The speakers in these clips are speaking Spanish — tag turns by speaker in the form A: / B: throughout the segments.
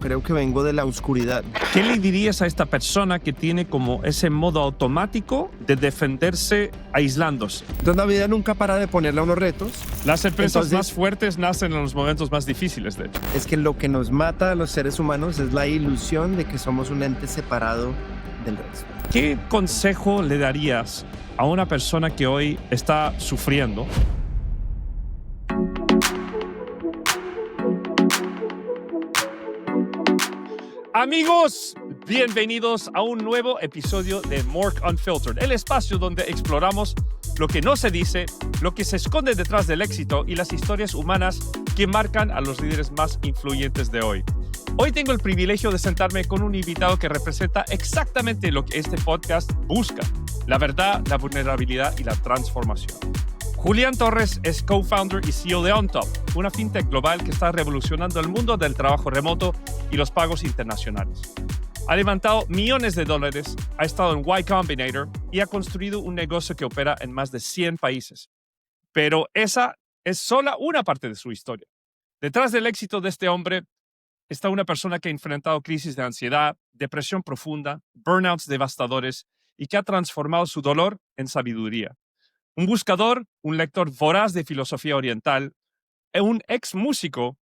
A: Creo que vengo de la oscuridad.
B: ¿Qué le dirías a esta persona que tiene como ese modo automático de defenderse aislándose?
A: Entonces la vida nunca para de ponerle a unos retos.
B: Las empresas
A: Entonces,
B: más fuertes nacen en los momentos más difíciles, de hecho.
A: es que lo que nos mata a los seres humanos es la ilusión de que somos un ente separado del resto.
B: ¿Qué consejo le darías a una persona que hoy está sufriendo? Amigos, bienvenidos a un nuevo episodio de Mork Unfiltered, el espacio donde exploramos lo que no se dice, lo que se esconde detrás del éxito y las historias humanas que marcan a los líderes más influyentes de hoy. Hoy tengo el privilegio de sentarme con un invitado que representa exactamente lo que este podcast busca: la verdad, la vulnerabilidad y la transformación. Julián Torres es co-founder y CEO de OnTop, una fintech global que está revolucionando el mundo del trabajo remoto y los pagos internacionales. Ha levantado millones de dólares, ha estado en Y Combinator y ha construido un negocio que opera en más de 100 países. Pero esa es solo una parte de su historia. Detrás del éxito de este hombre está una persona que ha enfrentado crisis de ansiedad, depresión profunda, burnouts devastadores y que ha transformado su dolor en sabiduría. Un buscador, un lector voraz de filosofía oriental, un ex músico,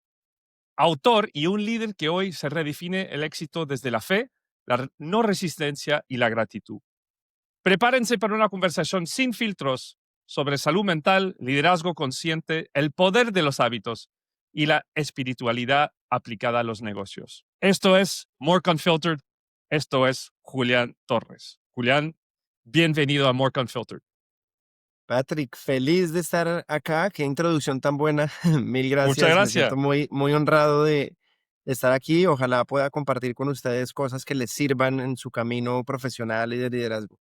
B: autor y un líder que hoy se redefine el éxito desde la fe, la no resistencia y la gratitud. Prepárense para una conversación sin filtros sobre salud mental, liderazgo consciente, el poder de los hábitos y la espiritualidad aplicada a los negocios. Esto es Mork Unfiltered. Esto es Julián Torres. Julián, bienvenido a Mork Unfiltered.
A: Patrick, feliz de estar acá. Qué introducción tan buena. Mil gracias.
B: Muchas
A: Me
B: gracias.
A: siento muy honrado de estar aquí. Ojalá pueda compartir con ustedes cosas que les sirvan en su camino profesional y de liderazgo.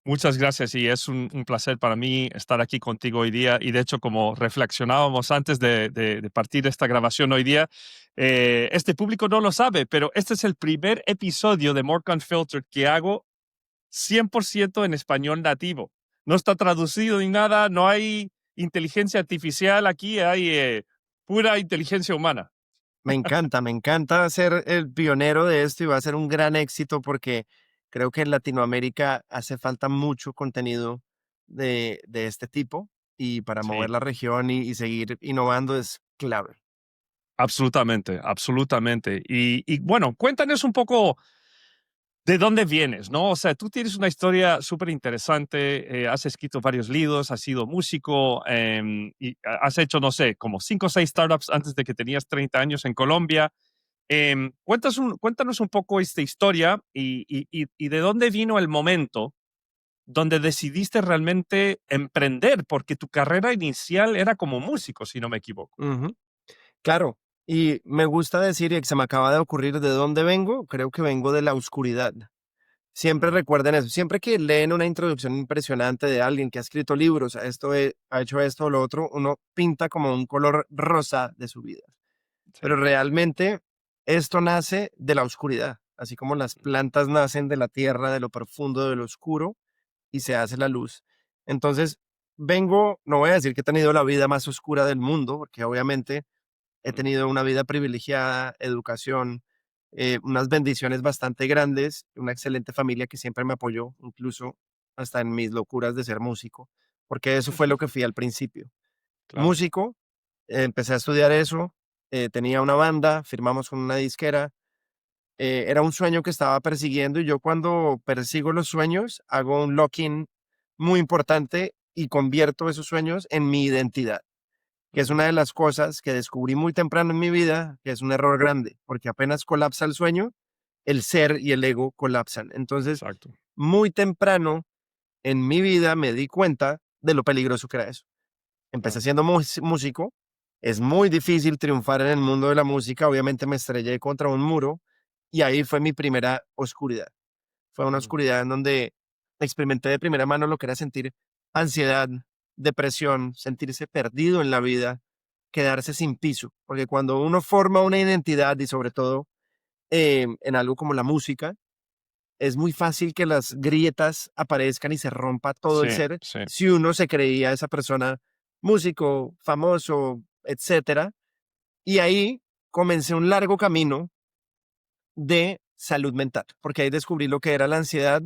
B: Muchas gracias y es un placer para mí estar aquí contigo hoy día. Y de hecho, como reflexionábamos antes de partir esta grabación hoy día, este público no lo sabe, pero este es el primer episodio de Mork Unfiltered que hago 100% en español nativo. No está traducido ni nada, no hay inteligencia artificial aquí, hay pura inteligencia humana.
A: Me encanta ser el pionero de esto y va a ser un gran éxito porque creo que en Latinoamérica hace falta mucho contenido de este tipo y para mover
B: Sí,
A: la región y seguir innovando es clave.
B: absolutamente, absolutamente. Y bueno, cuéntanos un poco ¿de dónde vienes, no? O sea, tú tienes una historia súper interesante, has escrito varios libros, has sido músico y has hecho, no sé, como 5 o 6 startups antes de que tenías 30 años en Colombia. Cuéntanos un poco esta historia y de dónde vino el momento donde decidiste realmente emprender, porque tu carrera inicial era como músico, si no me equivoco.
A: Ujú. Claro, y me gusta decir, y que se me acaba de ocurrir de dónde vengo, creo que vengo de la oscuridad. Siempre recuerden eso, siempre que leen una introducción impresionante de alguien que ha escrito libros, ha hecho esto o lo otro, uno pinta como un color rosa de su vida. Pero
B: Sí.
A: realmente esto nace de la oscuridad, así como las plantas nacen de la tierra, de lo profundo, de lo oscuro, y se hace la luz. Entonces, no voy a decir que he tenido la vida más oscura del mundo, porque obviamente he tenido una vida privilegiada, educación, unas bendiciones bastante grandes, una excelente familia que siempre me apoyó, incluso hasta en mis locuras de ser músico, porque eso fue lo que fui al principio.
B: Claro.
A: Músico, empecé a estudiar eso, tenía una banda, firmamos con una disquera, era un sueño que estaba persiguiendo y yo cuando persigo los sueños hago un lock-in muy importante y convierto esos sueños en mi identidad, que es una
B: Ujú.
A: de las cosas que descubrí muy temprano en mi vida, que es un error grande, porque apenas colapsa el sueño, el ser y el ego colapsan. Entonces,
B: Exacto.
A: muy temprano en mi vida me di cuenta de lo peligroso que era eso. Empecé
B: Claro.
A: siendo músico, es muy difícil triunfar en el mundo de la música, obviamente me estrellé contra un muro y ahí fue mi primera oscuridad. Fue una
B: Mm.
A: oscuridad en donde experimenté de primera mano lo que era sentir ansiedad, depresión, sentirse perdido en la vida, quedarse sin piso, porque cuando uno forma una identidad y sobre todo en algo como la música, es muy fácil que las grietas aparezcan y se rompa todo
B: Sí,
A: el ser
B: sí.
A: si uno se creía esa persona músico, famoso, etcétera. Y ahí comencé un largo camino de salud mental, porque ahí descubrí lo que era la ansiedad,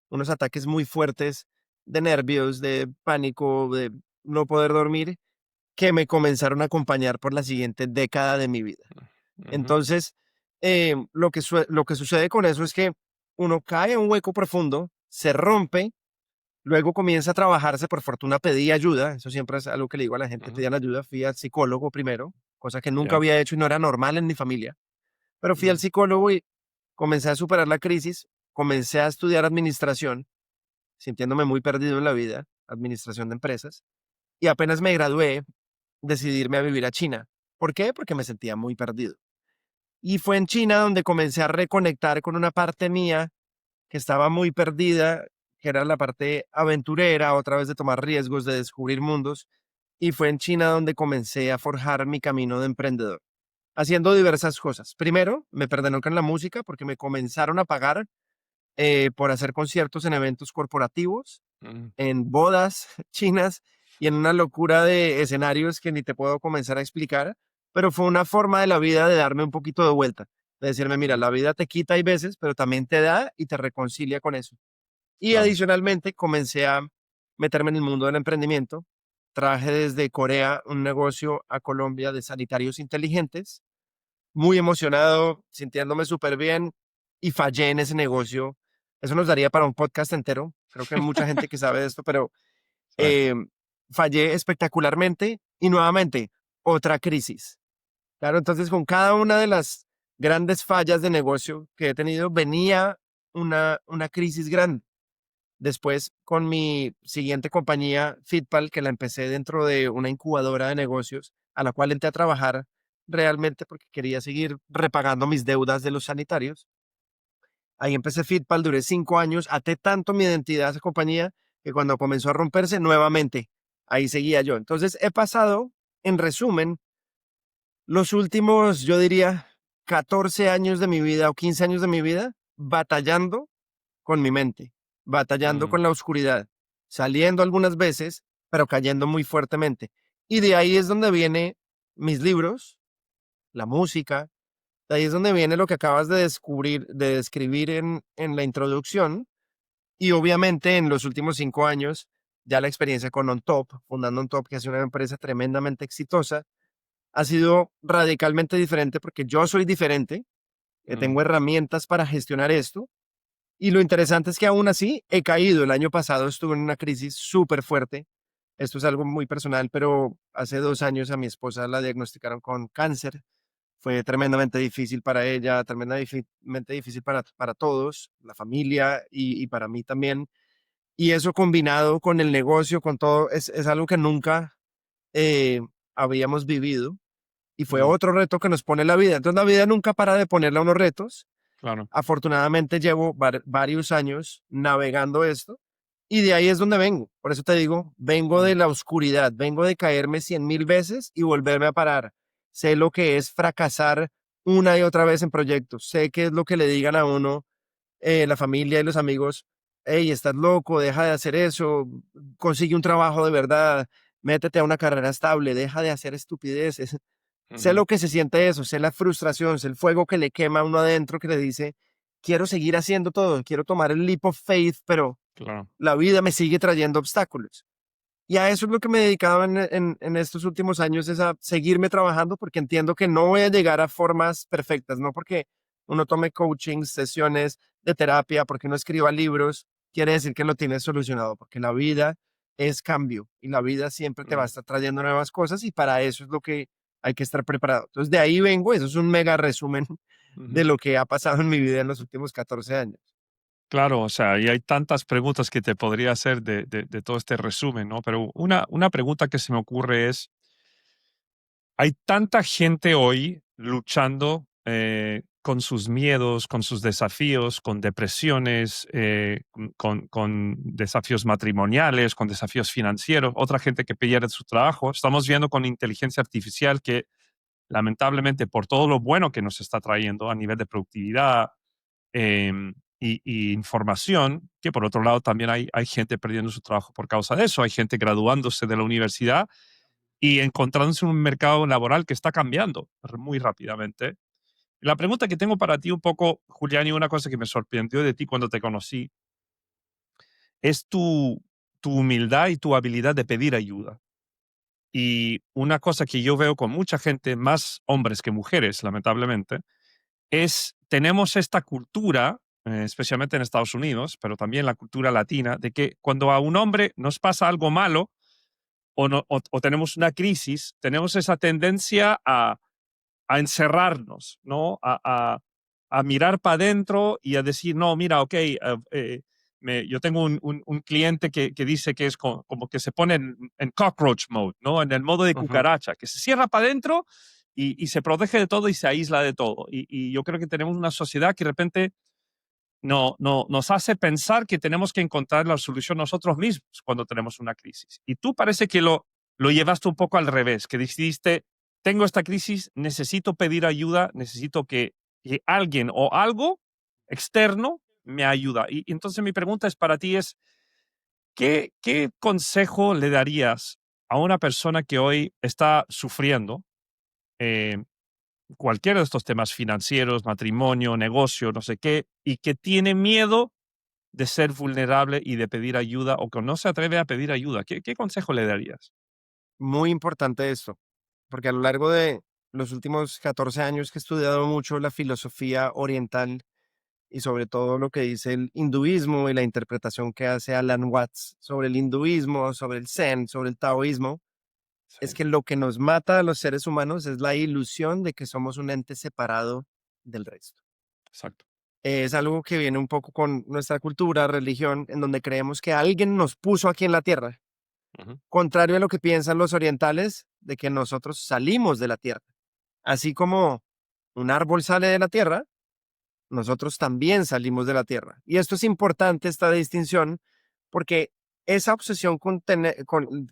A: unos ataques muy fuertes de nervios, de pánico, de no poder dormir, que me comenzaron a acompañar por la siguiente década de mi vida.
B: Ujú,
A: Entonces, lo que sucede con eso es que uno cae en un hueco profundo, se rompe, luego comienza a trabajarse, por fortuna pedí ayuda, eso siempre es algo que le digo a la gente,
B: ujú,
A: pidan ayuda, fui al psicólogo primero, cosa que nunca
B: ya,
A: había hecho y no era normal en mi familia, pero fui al
B: ujú,
A: psicólogo y comencé a superar la crisis, comencé a estudiar administración, sintiéndome muy perdido en la vida, administración de empresas, y apenas me gradué, decidí irme a vivir a China. ¿Por qué? Porque me sentía muy perdido. Y fue en China donde comencé a reconectar con una parte mía que estaba muy perdida, que era la parte aventurera, otra vez de tomar riesgos, de descubrir mundos. Y fue en China donde comencé a forjar mi camino de emprendedor, haciendo diversas cosas. Primero, me perdonó con la música porque me comenzaron a pagar por hacer conciertos en eventos corporativos,
B: ujú,
A: en bodas chinas y en una locura de escenarios que ni te puedo comenzar a explicar, pero fue una forma de la vida de darme un poquito de vuelta, de decirme, mira,
B: ujú,
A: la vida te quita hay veces, pero también te da y te reconcilia con eso. Y
B: claro,
A: adicionalmente comencé a meterme en el mundo del emprendimiento. Traje desde Corea un negocio a Colombia de sanitarios inteligentes, muy emocionado, sintiéndome súper bien y fallé en ese negocio. Eso nos daría para un podcast entero. Creo que hay mucha gente que sabe de esto, pero
B: sí,
A: eh, fallé espectacularmente y nuevamente otra crisis. Claro, entonces con cada una de las grandes fallas de negocio que he tenido venía una crisis grande. Después, con mi siguiente compañía, Fitpal, que la empecé dentro de una incubadora de negocios, a la cual entré a trabajar realmente porque quería seguir repagando mis deudas de los sanitarios. Ahí empecé Fitpal, duré 5 años, até tanto mi identidad a esa compañía que cuando comenzó a romperse nuevamente, ahí seguía yo. Entonces he pasado, en resumen, los últimos, yo diría, 14 años de mi vida o 15 años de mi vida batallando con mi mente, batallando
B: mm,
A: con la oscuridad, saliendo algunas veces, pero cayendo muy fuertemente. Y de ahí es donde viene mis libros, la música, de ahí es donde viene lo que acabas de descubrir, de describir en la introducción, y obviamente en los últimos 5 años, ya la experiencia con OnTop, fundando OnTop, que es una empresa tremendamente exitosa, ha sido radicalmente diferente porque yo soy diferente, que
B: mm,
A: tengo herramientas para gestionar esto. Y lo interesante es que aún así he caído. El año pasado estuve en una crisis súper fuerte. Esto es algo muy personal, pero hace 2 años a mi esposa la diagnosticaron con cáncer. Fue tremendamente difícil para ella, tremendamente difícil para todos, la familia y para mí también. Y eso combinado con el negocio, con todo, es algo que nunca eh, habíamos vivido. Y fue
B: mm,
A: otro reto que nos pone la vida. Entonces la vida nunca para de ponerle a unos retos.
B: claro,
A: Afortunadamente llevo varios años navegando esto y de ahí es donde vengo. Por eso te digo, vengo
B: mm,
A: de la oscuridad, vengo de caerme 100.000 veces y volverme a parar. Sé lo que es fracasar una y otra vez en proyectos. Sé qué es lo que le digan a uno la familia y los amigos. Hey, estás loco, deja de hacer eso, consigue un trabajo de verdad, métete a una carrera estable, deja de hacer estupideces. Sé
B: ujú,
A: lo que se siente eso, sé la frustración, sé el fuego que le quema a uno adentro que le dice, quiero seguir haciendo todo, quiero tomar el leap of faith, pero
B: claro,
A: la vida me sigue trayendo obstáculos. Y a eso es lo que me he dedicado en estos últimos años, es a seguirme trabajando porque entiendo que no voy a llegar a formas perfectas, no porque uno tome coaching, sesiones de terapia, porque uno escriba libros, quiere decir que lo tienes solucionado, porque la vida es cambio y la vida siempre te va a
B: mm,
A: estar trayendo nuevas cosas y para eso es lo que hay que estar preparado. Entonces de ahí vengo, eso es un mega resumen de
B: ujú.
A: lo que ha pasado en mi vida en los últimos 14 años.
B: Claro, o sea, y hay tantas preguntas que te podría hacer de todo este resumen, ¿no? Pero una pregunta que se me ocurre es, hay tanta gente hoy luchando con sus miedos, con sus desafíos, con depresiones, con desafíos matrimoniales, con desafíos financieros, otra gente que pierde su trabajo. Estamos viendo con inteligencia artificial que lamentablemente por todo lo bueno que nos está trayendo a nivel de productividad y información, que por otro lado también hay gente perdiendo su trabajo por causa de eso, hay gente graduándose de la universidad y encontrándose en un mercado laboral que está cambiando muy rápidamente. La pregunta que tengo para ti un poco, Julián, y una cosa que me sorprendió de ti cuando te conocí, es tu humildad y tu habilidad de pedir ayuda. Y una cosa que yo veo con mucha gente, más hombres que mujeres, lamentablemente, es tenemos esta cultura, especialmente en Estados Unidos, pero también la cultura latina, de que cuando a un hombre nos pasa algo malo o tenemos una crisis, tenemos esa tendencia a encerrarnos, ¿no? A mirar para adentro y a decir, no, mira, ok, yo tengo un cliente que dice que es como que se pone en cockroach mode, ¿no? En el modo de
A: Ujú.
B: cucaracha, que se cierra para adentro y se protege de todo y se aísla de todo. Y yo creo que tenemos una sociedad que de repente nos hace pensar que tenemos que encontrar la solución nosotros mismos cuando tenemos una crisis. Y tú parece que lo llevaste un poco al revés, que decidiste, tengo esta crisis, necesito pedir ayuda, necesito que alguien o algo externo me ayuda. Y entonces mi pregunta es para ti es, ¿qué consejo le darías a una persona que hoy está sufriendo eh, cualquiera de estos temas financieros, matrimonio, negocio, no sé qué, y que tiene miedo de ser vulnerable y de pedir ayuda o que no se atreve a pedir ayuda? ¿Qué consejo le darías?
A: Muy importante esto, porque a lo largo de los últimos 14 años que he estudiado mucho la filosofía oriental y sobre todo lo que dice el hinduismo y la interpretación que hace Alan Watts sobre el hinduismo, sobre el zen, sobre el taoísmo, es
B: Sí,
A: que lo que nos mata a los seres humanos es la ilusión de que somos un ente separado del resto.
B: exacto.
A: Es algo que viene un poco con nuestra cultura, religión, en donde creemos que alguien nos puso aquí en la tierra,
B: Ujú,
A: contrario a lo que piensan los orientales de que nosotros salimos de la tierra. Así como un árbol sale de la tierra, nosotros también salimos de la tierra. Y esto es importante, esta distinción, porque esa obsesión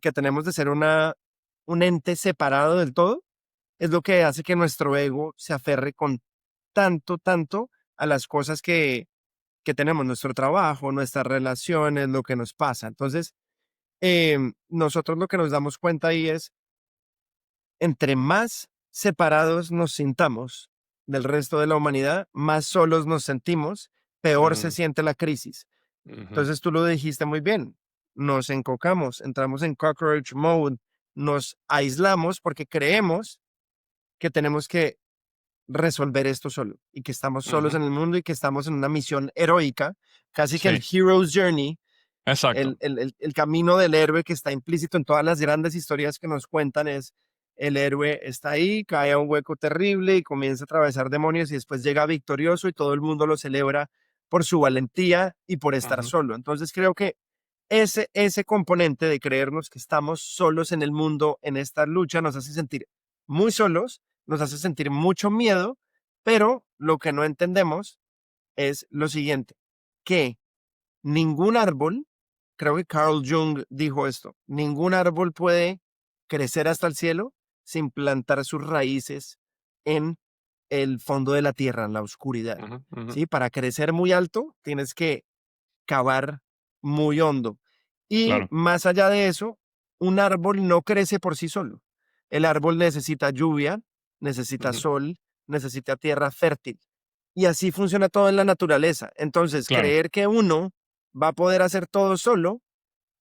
A: que tenemos de ser un ente separado del todo es lo que hace que nuestro ego se aferre con tanto, tanto a las cosas que tenemos, nuestro trabajo, nuestras relaciones, lo que nos pasa. Entonces, nosotros lo que nos damos cuenta ahí es, entre más separados nos sintamos del resto de la humanidad, más solos nos sentimos, peor se
B: mm,
A: siente la crisis.
B: ujú,
A: Entonces tú lo dijiste muy bien, nos encocamos, entramos en cockroach mode, nos aislamos porque creemos que tenemos que resolver esto solo y que estamos solos
B: ujú.
A: en el mundo y que estamos en una misión heroica, casi que el
B: Sí,
A: hero's journey,
B: exacto.
A: el camino del héroe que está implícito en todas las grandes historias que nos cuentan es el héroe está ahí, cae a un hueco terrible y comienza a atravesar demonios y después llega victorioso y todo el mundo lo celebra por su valentía y por estar
B: Ujú,
A: solo. Entonces creo que ese componente de creernos que estamos solos en el mundo, en esta lucha, nos hace sentir muy solos, nos hace sentir mucho miedo, pero lo que no entendemos es lo siguiente, que ningún árbol, creo que Carl Jung dijo esto, ningún árbol puede crecer hasta el cielo sin plantar sus raíces en el fondo de la tierra, en la oscuridad.
B: ujú, ujú.
A: ¿Sí? Para crecer muy alto, tienes que cavar muy hondo. Y
B: Claro.
A: más allá de eso, un árbol no crece por sí solo. El árbol necesita lluvia, necesita
B: Ujú,
A: sol, necesita tierra fértil. Y así funciona todo en la naturaleza. Entonces,
B: claro,
A: creer que uno va a poder hacer todo solo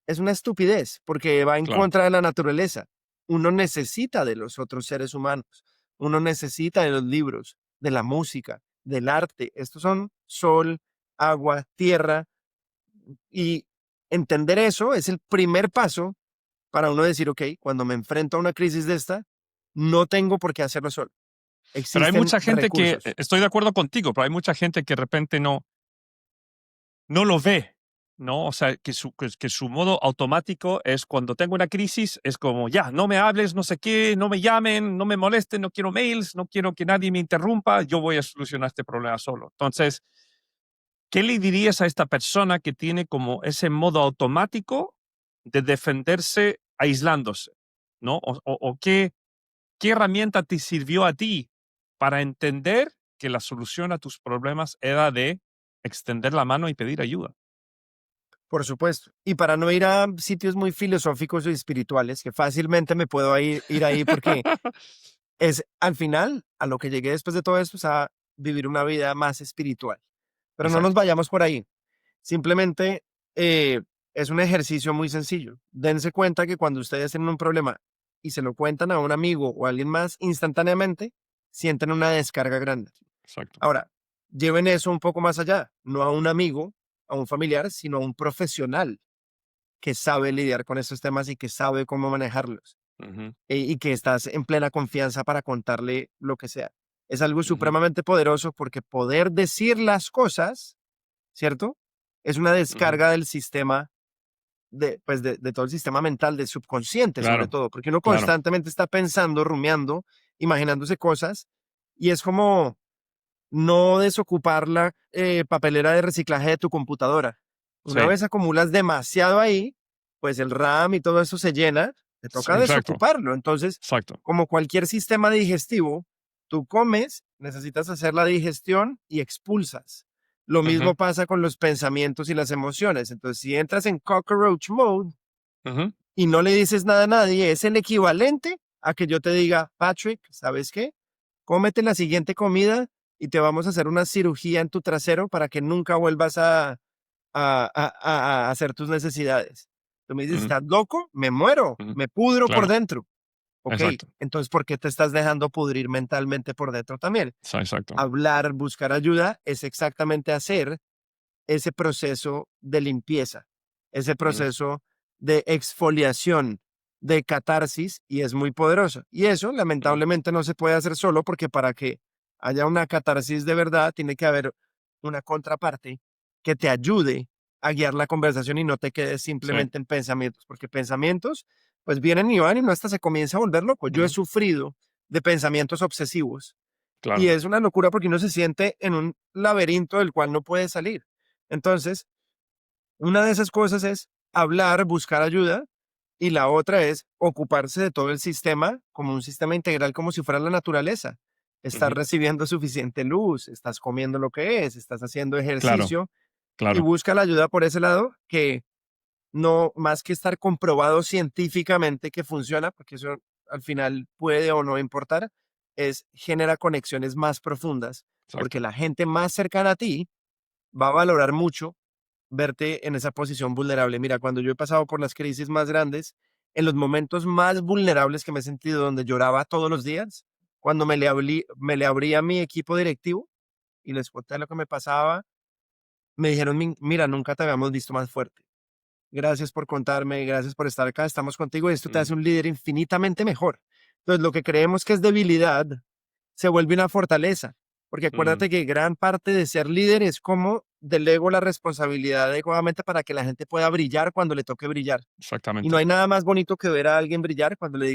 A: es una estupidez, porque va en
B: claro,
A: contra de la naturaleza. Uno necesita de los otros seres humanos. Uno necesita de los libros, de la música, del arte. Estos son sol, agua, tierra, y entender eso es el primer paso para uno decir, ok, cuando me enfrento a una crisis de esta, no tengo por qué hacerlo solo.
B: pero hay
A: Existen
B: mucha gente que,
A: recursos.
B: estoy de acuerdo contigo, pero hay mucha gente que de repente no lo ve, ¿no? O sea, que su modo automático es cuando tengo una crisis, es como, ya, no me hables, no sé qué, no me llamen, no me molesten, no quiero mails, no quiero que nadie me interrumpa, yo voy a solucionar este problema solo. Entonces, ¿qué le dirías a esta persona que tiene como ese modo automático de defenderse aislándose, ¿no? O qué herramienta te sirvió a ti para entender que la solución a tus problemas era de extender la mano y pedir ayuda?
A: Por supuesto. Y para no ir a sitios muy filosóficos o espirituales, que fácilmente me puedo ir ahí porque es al final, a lo que llegué después de todo esto, es a vivir una vida más espiritual. Pero no nos
B: Exacto.
A: vayamos por ahí. Simplemente es un ejercicio muy sencillo. Dense cuenta que cuando ustedes tienen un problema y se lo cuentan a un amigo o a alguien más, instantáneamente sienten una descarga grande.
B: Exacto.
A: Ahora, lleven eso un poco más allá, no a un amigo, a un familiar, sino a un profesional que sabe lidiar con estos temas y que sabe cómo manejarlos
B: Ujú,
A: y que estás en plena confianza para contarle lo que sea. Es algo
B: ujú,
A: supremamente poderoso porque poder decir las cosas, ¿cierto? Es una
B: ujú.
A: descarga del sistema, pues de todo el sistema mental, del subconsciente sobre
B: Claro,
A: todo, porque uno
B: claro.
A: constantemente está pensando, rumiando, imaginándose cosas y es como no desocupar la papelera de reciclaje de tu computadora. Una
B: Sí,
A: vez acumulas demasiado ahí, pues el RAM y todo eso se llena, te
B: sí,
A: toca
B: exacto,
A: desocuparlo. Entonces,
B: exacto.
A: como cualquier sistema digestivo, tú comes, necesitas hacer la digestión y expulsas. Lo
B: Ujú,
A: mismo pasa con los pensamientos y las emociones. Entonces, si entras en cockroach mode
B: ujú,
A: y no le dices nada a nadie, es el equivalente a que yo te diga, Patrick, ¿sabes qué? Cómete la siguiente comida y te vamos a hacer una cirugía en tu trasero para que nunca vuelvas a hacer tus necesidades. Tú me dices,
B: ujú,
A: ¿estás loco? Me muero,
B: ujú.
A: me pudro por
B: Claro,
A: dentro. Ok,
B: exacto.
A: entonces, ¿por qué te estás dejando pudrir mentalmente por dentro también?
B: Sí, exacto.
A: Hablar, buscar ayuda es exactamente hacer ese proceso de limpieza, ese
B: Ujú,
A: proceso de exfoliación, de catarsis, y es muy poderoso. Y eso
B: ujú.
A: lamentablemente no se puede hacer solo porque para que haya una catarsis de verdad tiene que haber una contraparte que te ayude a guiar la conversación y no te quedes
B: Sí,
A: simplemente en pensamientos, porque pensamientos pues vienen y van y no hasta se comienza a volver loco. Yo he
B: ujú,
A: sufrido de pensamientos obsesivos y
B: claro.
A: es una locura porque uno se siente en un laberinto del cual no puede salir. Entonces, una de esas cosas es hablar, buscar ayuda, y la otra es ocuparse de todo el sistema como un sistema integral, como si fuera la naturaleza. Estás
B: Ujú,
A: recibiendo suficiente luz, estás comiendo lo que es, estás haciendo
B: claro,
A: ejercicio y
B: claro.
A: busca la ayuda por ese lado que no, más que estar comprobado científicamente que funciona, porque eso al final puede o no importar, es genera conexiones más profundas, porque
B: Exacto.
A: la gente más cercana a ti va a valorar mucho verte en esa posición vulnerable. Mira, cuando yo he pasado por las crisis más grandes, en los momentos más vulnerables que me he sentido, donde lloraba todos los días, cuando me le abrí a mi equipo directivo y les conté lo que me pasaba, me dijeron, Mira, nunca te habíamos visto más fuerte. Gracias por contarme, gracias por estar acá, estamos contigo y esto te
B: Ujú,
A: hace un líder infinitamente mejor. Entonces, lo que creemos que es debilidad se vuelve una fortaleza, porque
B: ujú.
A: acuérdate que gran parte de ser líder es como delego la responsabilidad adecuadamente para que la gente pueda brillar cuando le toque brillar. Y no
B: Exactamente.
A: hay nada más bonito que ver a alguien brillar cuando le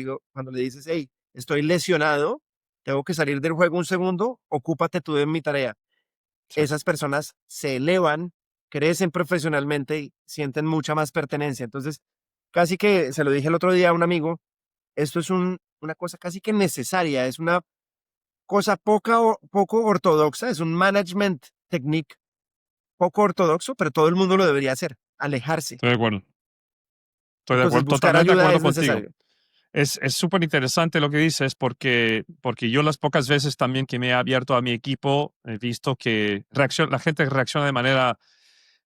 A: dices, hey, estoy lesionado, tengo que salir del juego un segundo, ocúpate tú de mi tarea.
B: Sí.
A: Esas personas se elevan, crecen profesionalmente y sienten mucha más pertenencia. Entonces, casi que se lo dije el otro día a un amigo, esto es una cosa casi que necesaria, es una cosa poco ortodoxa, es un management technique poco ortodoxo, pero todo el mundo lo debería hacer, alejarse.
B: Estoy de acuerdo. Estoy de
A: Entonces,
B: acuerdo,
A: buscar
B: totalmente de
A: ayuda
B: acuerdo
A: es
B: contigo.
A: necesario.
B: Es súper interesante lo que dices porque yo las pocas veces también que me he abierto a mi equipo he visto que la gente reacciona de manera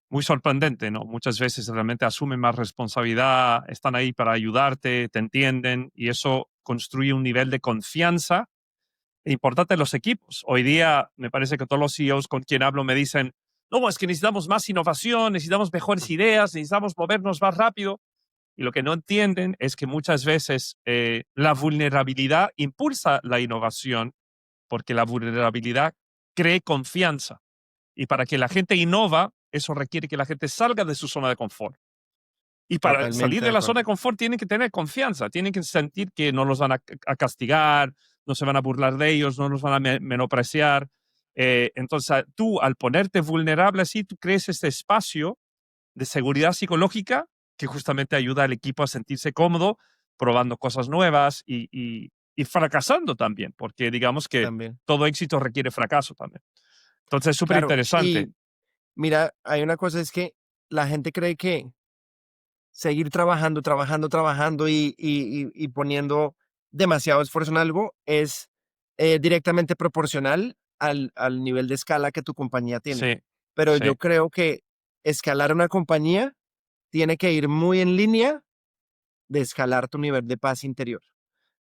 B: muy sorprendente, ¿no? Muchas veces realmente asumen más responsabilidad, están ahí para ayudarte, te entienden y eso construye un nivel de confianza importante en los equipos. Hoy día me parece que todos los CEOs con quien hablo me dicen, no, es que necesitamos más innovación, necesitamos mejores ideas, necesitamos movernos más rápido. Y lo que no entienden es que muchas veces la vulnerabilidad impulsa la innovación porque la vulnerabilidad cree confianza. Y para que la gente innova, eso requiere que la gente salga de su zona de confort. Y para salir
A: Totalmente
B: de
A: de
B: la zona de
A: acuerdo.
B: confort tienen que tener confianza, tienen que sentir que no los van a castigar, no se van a burlar de ellos, no los van a menospreciar. Entonces, tú al ponerte vulnerable así, tú crees este espacio de seguridad psicológica que justamente ayuda al equipo a sentirse cómodo, probando cosas nuevas y fracasando también, porque digamos que
A: También.
B: todo éxito requiere fracaso también. Entonces, es súper
A: Claro,
B: interesante.
A: y mira, hay una cosa es que la gente cree que seguir trabajando, trabajando, trabajando y poniendo demasiado esfuerzo en algo es directamente proporcional al nivel de escala que tu compañía tiene.
B: Sí,
A: Pero yo
B: sí.
A: creo que escalar una compañía tiene que ir muy en línea de escalar tu nivel de paz interior.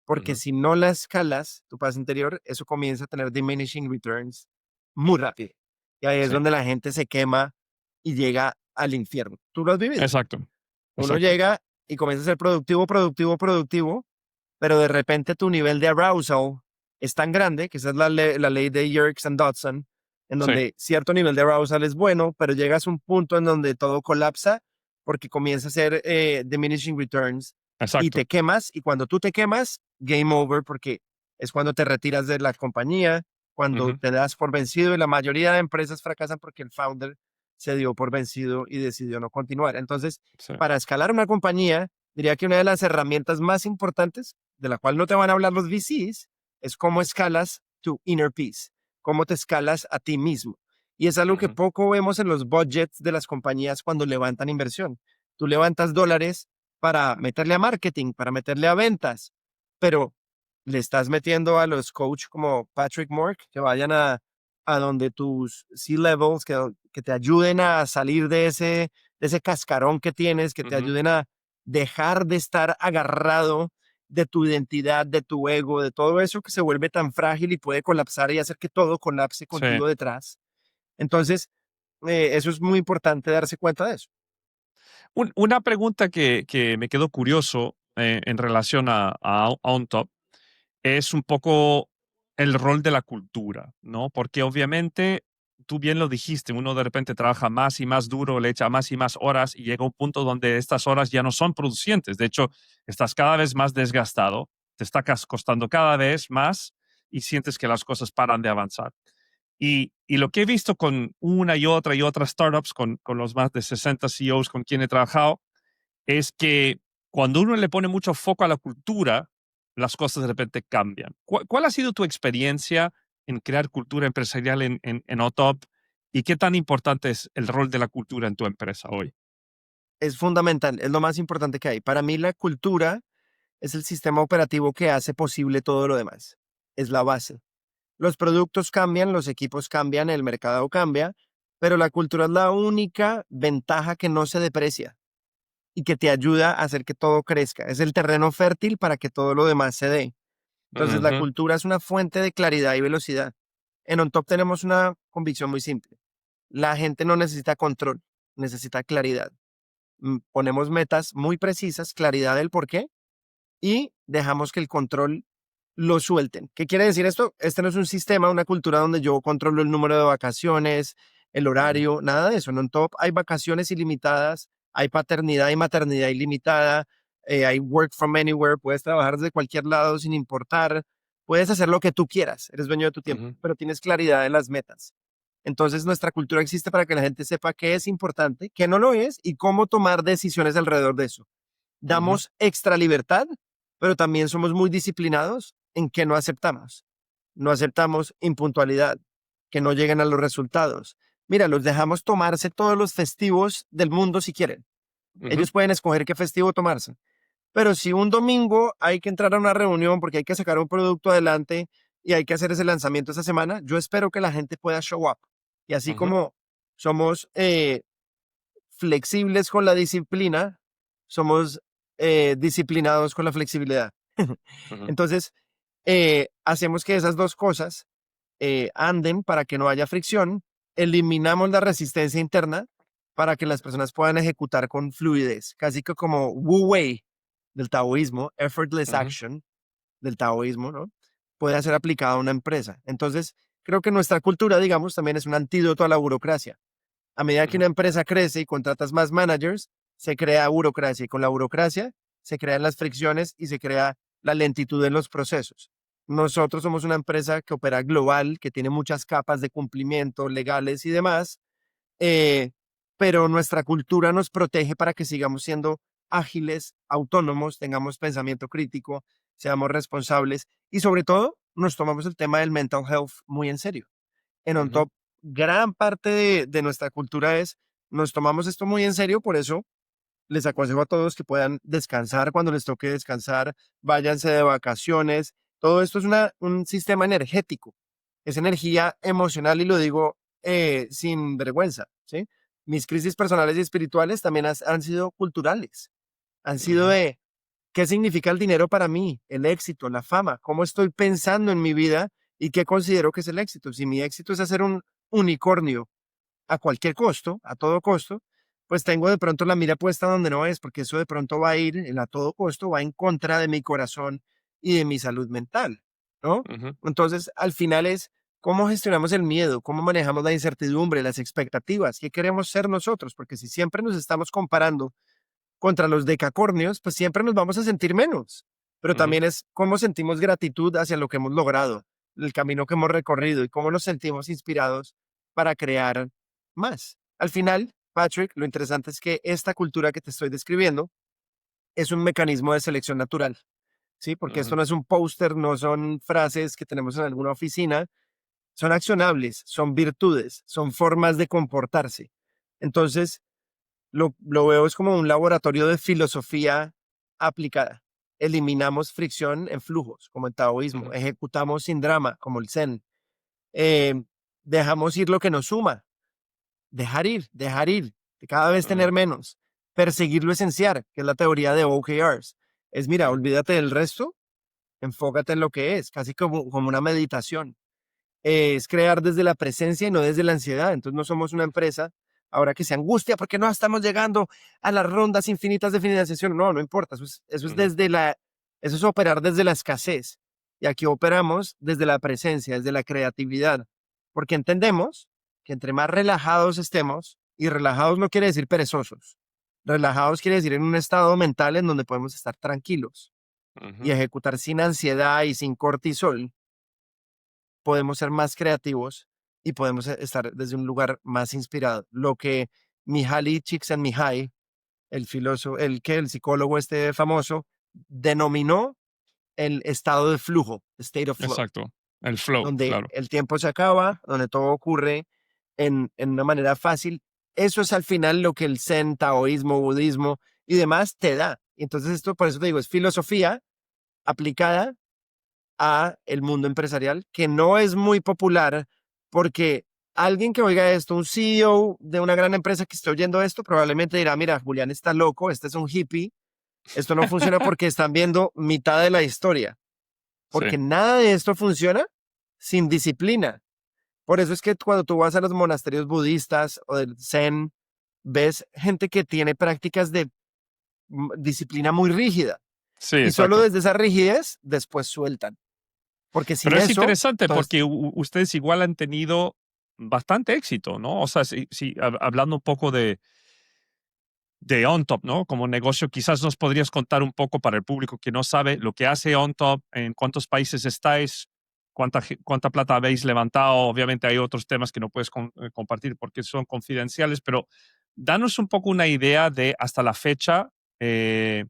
A: Porque
B: Ujú,
A: si no la escalas, tu paz interior, eso comienza a tener diminishing returns muy rápido. Y ahí es
B: sí,
A: donde la gente se quema y llega al infierno. Tú lo has vivido.
B: exacto,
A: Uno
B: exacto.
A: llega y comienza a ser productivo, productivo, productivo, pero de repente tu nivel de arousal es tan grande, que esa es la ley de Yerkes and Dodson, en
B: Sí,
A: donde cierto nivel de arousal es bueno, pero llegas a un punto en donde todo colapsa porque comienza a ser diminishing returns y
B: exacto.
A: te quemas, y cuando tú te quemas, game over, porque es cuando te retiras de la compañía, cuando
B: Ujú,
A: te das por vencido, y la mayoría de empresas fracasan porque el founder se dio por vencido y decidió no continuar. Entonces,
B: sí,
A: para escalar una compañía, diría que una de las herramientas más importantes, de la cual no te van a hablar los VCs, es cómo escalas tu inner peace, cómo te escalas a ti mismo. Y es algo que
B: ujú,
A: poco vemos en los budgets de las compañías cuando levantan inversión. Tú levantas dólares para meterle a marketing, para meterle a ventas, pero le estás metiendo a los coach como Patrick Moore que vayan a donde tus C-levels, que te ayuden a salir de ese cascarón que tienes, que te
B: ujú,
A: ayuden a dejar de estar agarrado de tu identidad, de tu ego, de todo eso que se vuelve tan frágil y puede colapsar y hacer que todo colapse
B: sí.
A: contigo detrás. Entonces, eso es muy importante darse cuenta de eso.
B: Una pregunta que me quedó curioso en relación a OnTop es un poco el rol de la cultura, ¿no? Porque obviamente, tú bien lo dijiste, uno de repente trabaja más y más duro, le echa más y más horas y llega un punto donde estas horas ya no son producentes. De hecho, estás cada vez más desgastado, te está costando cada vez más y sientes que las cosas paran de avanzar. Y lo que he visto con una y otra startups, con los más de 60 CEOs con quien he trabajado, es que cuando uno le pone mucho foco a la cultura, las cosas de repente cambian. ¿Cuál ha sido tu experiencia en crear cultura empresarial en OTOP y qué tan importante es el rol de la cultura en tu empresa hoy?
A: Es fundamental, es lo más importante que hay. Para mí la cultura es el sistema operativo que hace posible todo lo demás. Es la base. Los productos cambian, los equipos cambian, el mercado cambia, pero la cultura es la única ventaja que no se deprecia y que te ayuda a hacer que todo crezca. Es el terreno fértil para que todo lo demás se dé. Entonces, la
B: Ujú,
A: cultura es una fuente de claridad y velocidad. En OnTop tenemos una convicción muy simple. La gente no necesita control, necesita claridad. Ponemos metas muy precisas, claridad del por qué, y dejamos que el control lo suelten. ¿Qué quiere decir esto? Este no es un sistema, una cultura donde yo controlo el número de vacaciones, el
B: ujú,
A: horario, nada de eso. En OnTop hay vacaciones ilimitadas, hay paternidad y maternidad ilimitada, hay work from anywhere, puedes trabajar desde cualquier lado sin importar, puedes hacer lo que tú quieras, eres dueño de tu tiempo,
B: ujú,
A: pero tienes claridad en las metas. Entonces, nuestra cultura existe para que la gente sepa qué es importante, qué no lo es y cómo tomar decisiones alrededor de eso.
B: ujú,
A: Damos extra libertad, pero también somos muy disciplinados en que no aceptamos. No aceptamos impuntualidad, que no lleguen a los resultados. Mira, los dejamos tomarse todos los festivos del mundo si quieren.
B: ujú,
A: Ellos pueden escoger qué festivo tomarse. Pero si un domingo hay que entrar a una reunión porque hay que sacar un producto adelante y hay que hacer ese lanzamiento esa semana, yo espero que la gente pueda show up. Y así
B: ujú,
A: como somos flexibles con la disciplina, somos disciplinados con la flexibilidad.
B: ujú,
A: Entonces, hacemos que esas dos cosas anden para que no haya fricción, eliminamos la resistencia interna para que las personas puedan ejecutar con fluidez, casi que como Wu Wei del taoísmo, effortless
B: ujú,
A: action del taoísmo, ¿no? Puede ser aplicada a una empresa. Entonces, creo que nuestra cultura, digamos, también es un antídoto a la burocracia. A medida que
B: ujú,
A: una empresa crece y contratas más managers, se crea burocracia y con la burocracia se crean las fricciones y se crea la lentitud en los procesos. Nosotros somos una empresa que opera global, que tiene muchas capas de cumplimiento legales y demás, eh, pero nuestra cultura nos protege para que sigamos siendo ágiles, autónomos, tengamos pensamiento crítico, seamos responsables y sobre todo nos tomamos el tema del mental health muy en serio. En On
B: ujú.
A: Top, gran parte de nuestra cultura es, nos tomamos esto muy en serio, por eso les aconsejo a todos que puedan descansar cuando les toque descansar, váyanse de vacaciones, todo esto es un sistema energético. es energía emocional y lo digo sin vergüenza, ¿sí? Mis crisis personales y espirituales también han sido culturales, han sido
B: Ujú,
A: de qué significa el dinero para mí, el éxito, la fama, cómo estoy pensando en mi vida y qué considero que es el éxito. Si mi éxito es hacer un unicornio a cualquier costo, a todo costo, pues tengo de pronto la mira puesta donde no es, porque eso de pronto va a ir en a todo costo, va en contra de mi corazón y de mi salud mental, ¿no?
B: ujú,
A: Entonces, al final es cómo gestionamos el miedo, cómo manejamos la incertidumbre, las expectativas, qué queremos ser nosotros, porque si siempre nos estamos comparando contra los decacornios, pues siempre nos vamos a sentir menos. Pero
B: ujú,
A: también es cómo sentimos gratitud hacia lo que hemos logrado, el camino que hemos recorrido y cómo nos sentimos inspirados para crear más. Al final, Patrick, lo interesante es que esta cultura que te estoy describiendo es un mecanismo de selección natural, ¿sí? Porque esto
B: ujú,
A: no es un póster, no son frases que tenemos en alguna oficina, son accionables, son virtudes, son formas de comportarse. Entonces, lo veo es como un laboratorio de filosofía aplicada. Eliminamos fricción en flujos, como el taoísmo.
B: ujú,
A: Ejecutamos sin drama, como el zen. Eh, Dejamos ir lo que nos suma. Dejar ir. Cada vez
B: ujú,
A: tener menos. Perseguir lo esencial, que es la teoría de OKRs. Es, mira,
B: ujú,
A: olvídate del resto, enfócate en lo que es, casi como una meditación. Es crear desde la presencia y no desde la ansiedad. Entonces no somos una empresa ahora que se angustia porque no estamos llegando a las rondas infinitas de financiación. No, no importa. Eso es
B: ujú,
A: eso es operar desde la escasez. Y aquí operamos desde la presencia, desde la creatividad, porque entendemos que entre más relajados estemos, y relajados no quiere decir perezosos, relajados quiere decir en un estado mental en donde podemos estar tranquilos y
B: ujú,
A: ejecutar sin ansiedad y sin cortisol, podemos ser más creativos y podemos estar desde un lugar más inspirado. Lo que Mihaly Csikszentmihalyi, el filósofo, el psicólogo este famoso, denominó el estado de flujo, state of flow,
B: exacto. El flow,
A: donde
B: claro.
A: el tiempo se acaba, donde todo ocurre en una manera fácil. Eso es al final lo que el Zen, taoísmo, budismo y demás te da. Y entonces esto, por eso te digo, es filosofía aplicada a el mundo empresarial, que no es muy popular porque alguien que oiga esto, un CEO de una gran empresa que esté oyendo esto, probablemente dirá, mira, Julián está loco, este es un hippie, esto no funciona porque están viendo mitad de la historia,
B: Sí,
A: porque nada de esto funciona sin disciplina. Por eso es que cuando tú vas a los monasterios budistas o del Zen, ves gente que tiene prácticas de disciplina muy rígida
B: sí,
A: y solo
B: exacto.
A: desde esa rigidez después sueltan, porque sin
B: Pero es
A: eso,
B: interesante
A: entonces,
B: porque ustedes igual han tenido bastante éxito, ¿no? O sea, hablando un poco de OnTop, ¿no? Como negocio, quizás nos podrías contar un poco para el público que no sabe lo que hace OnTop, en cuántos países estáis, cuánta plata habéis levantado. Obviamente hay otros temas que no puedes compartir porque son confidenciales, pero danos un poco una idea de hasta la fecha, eh,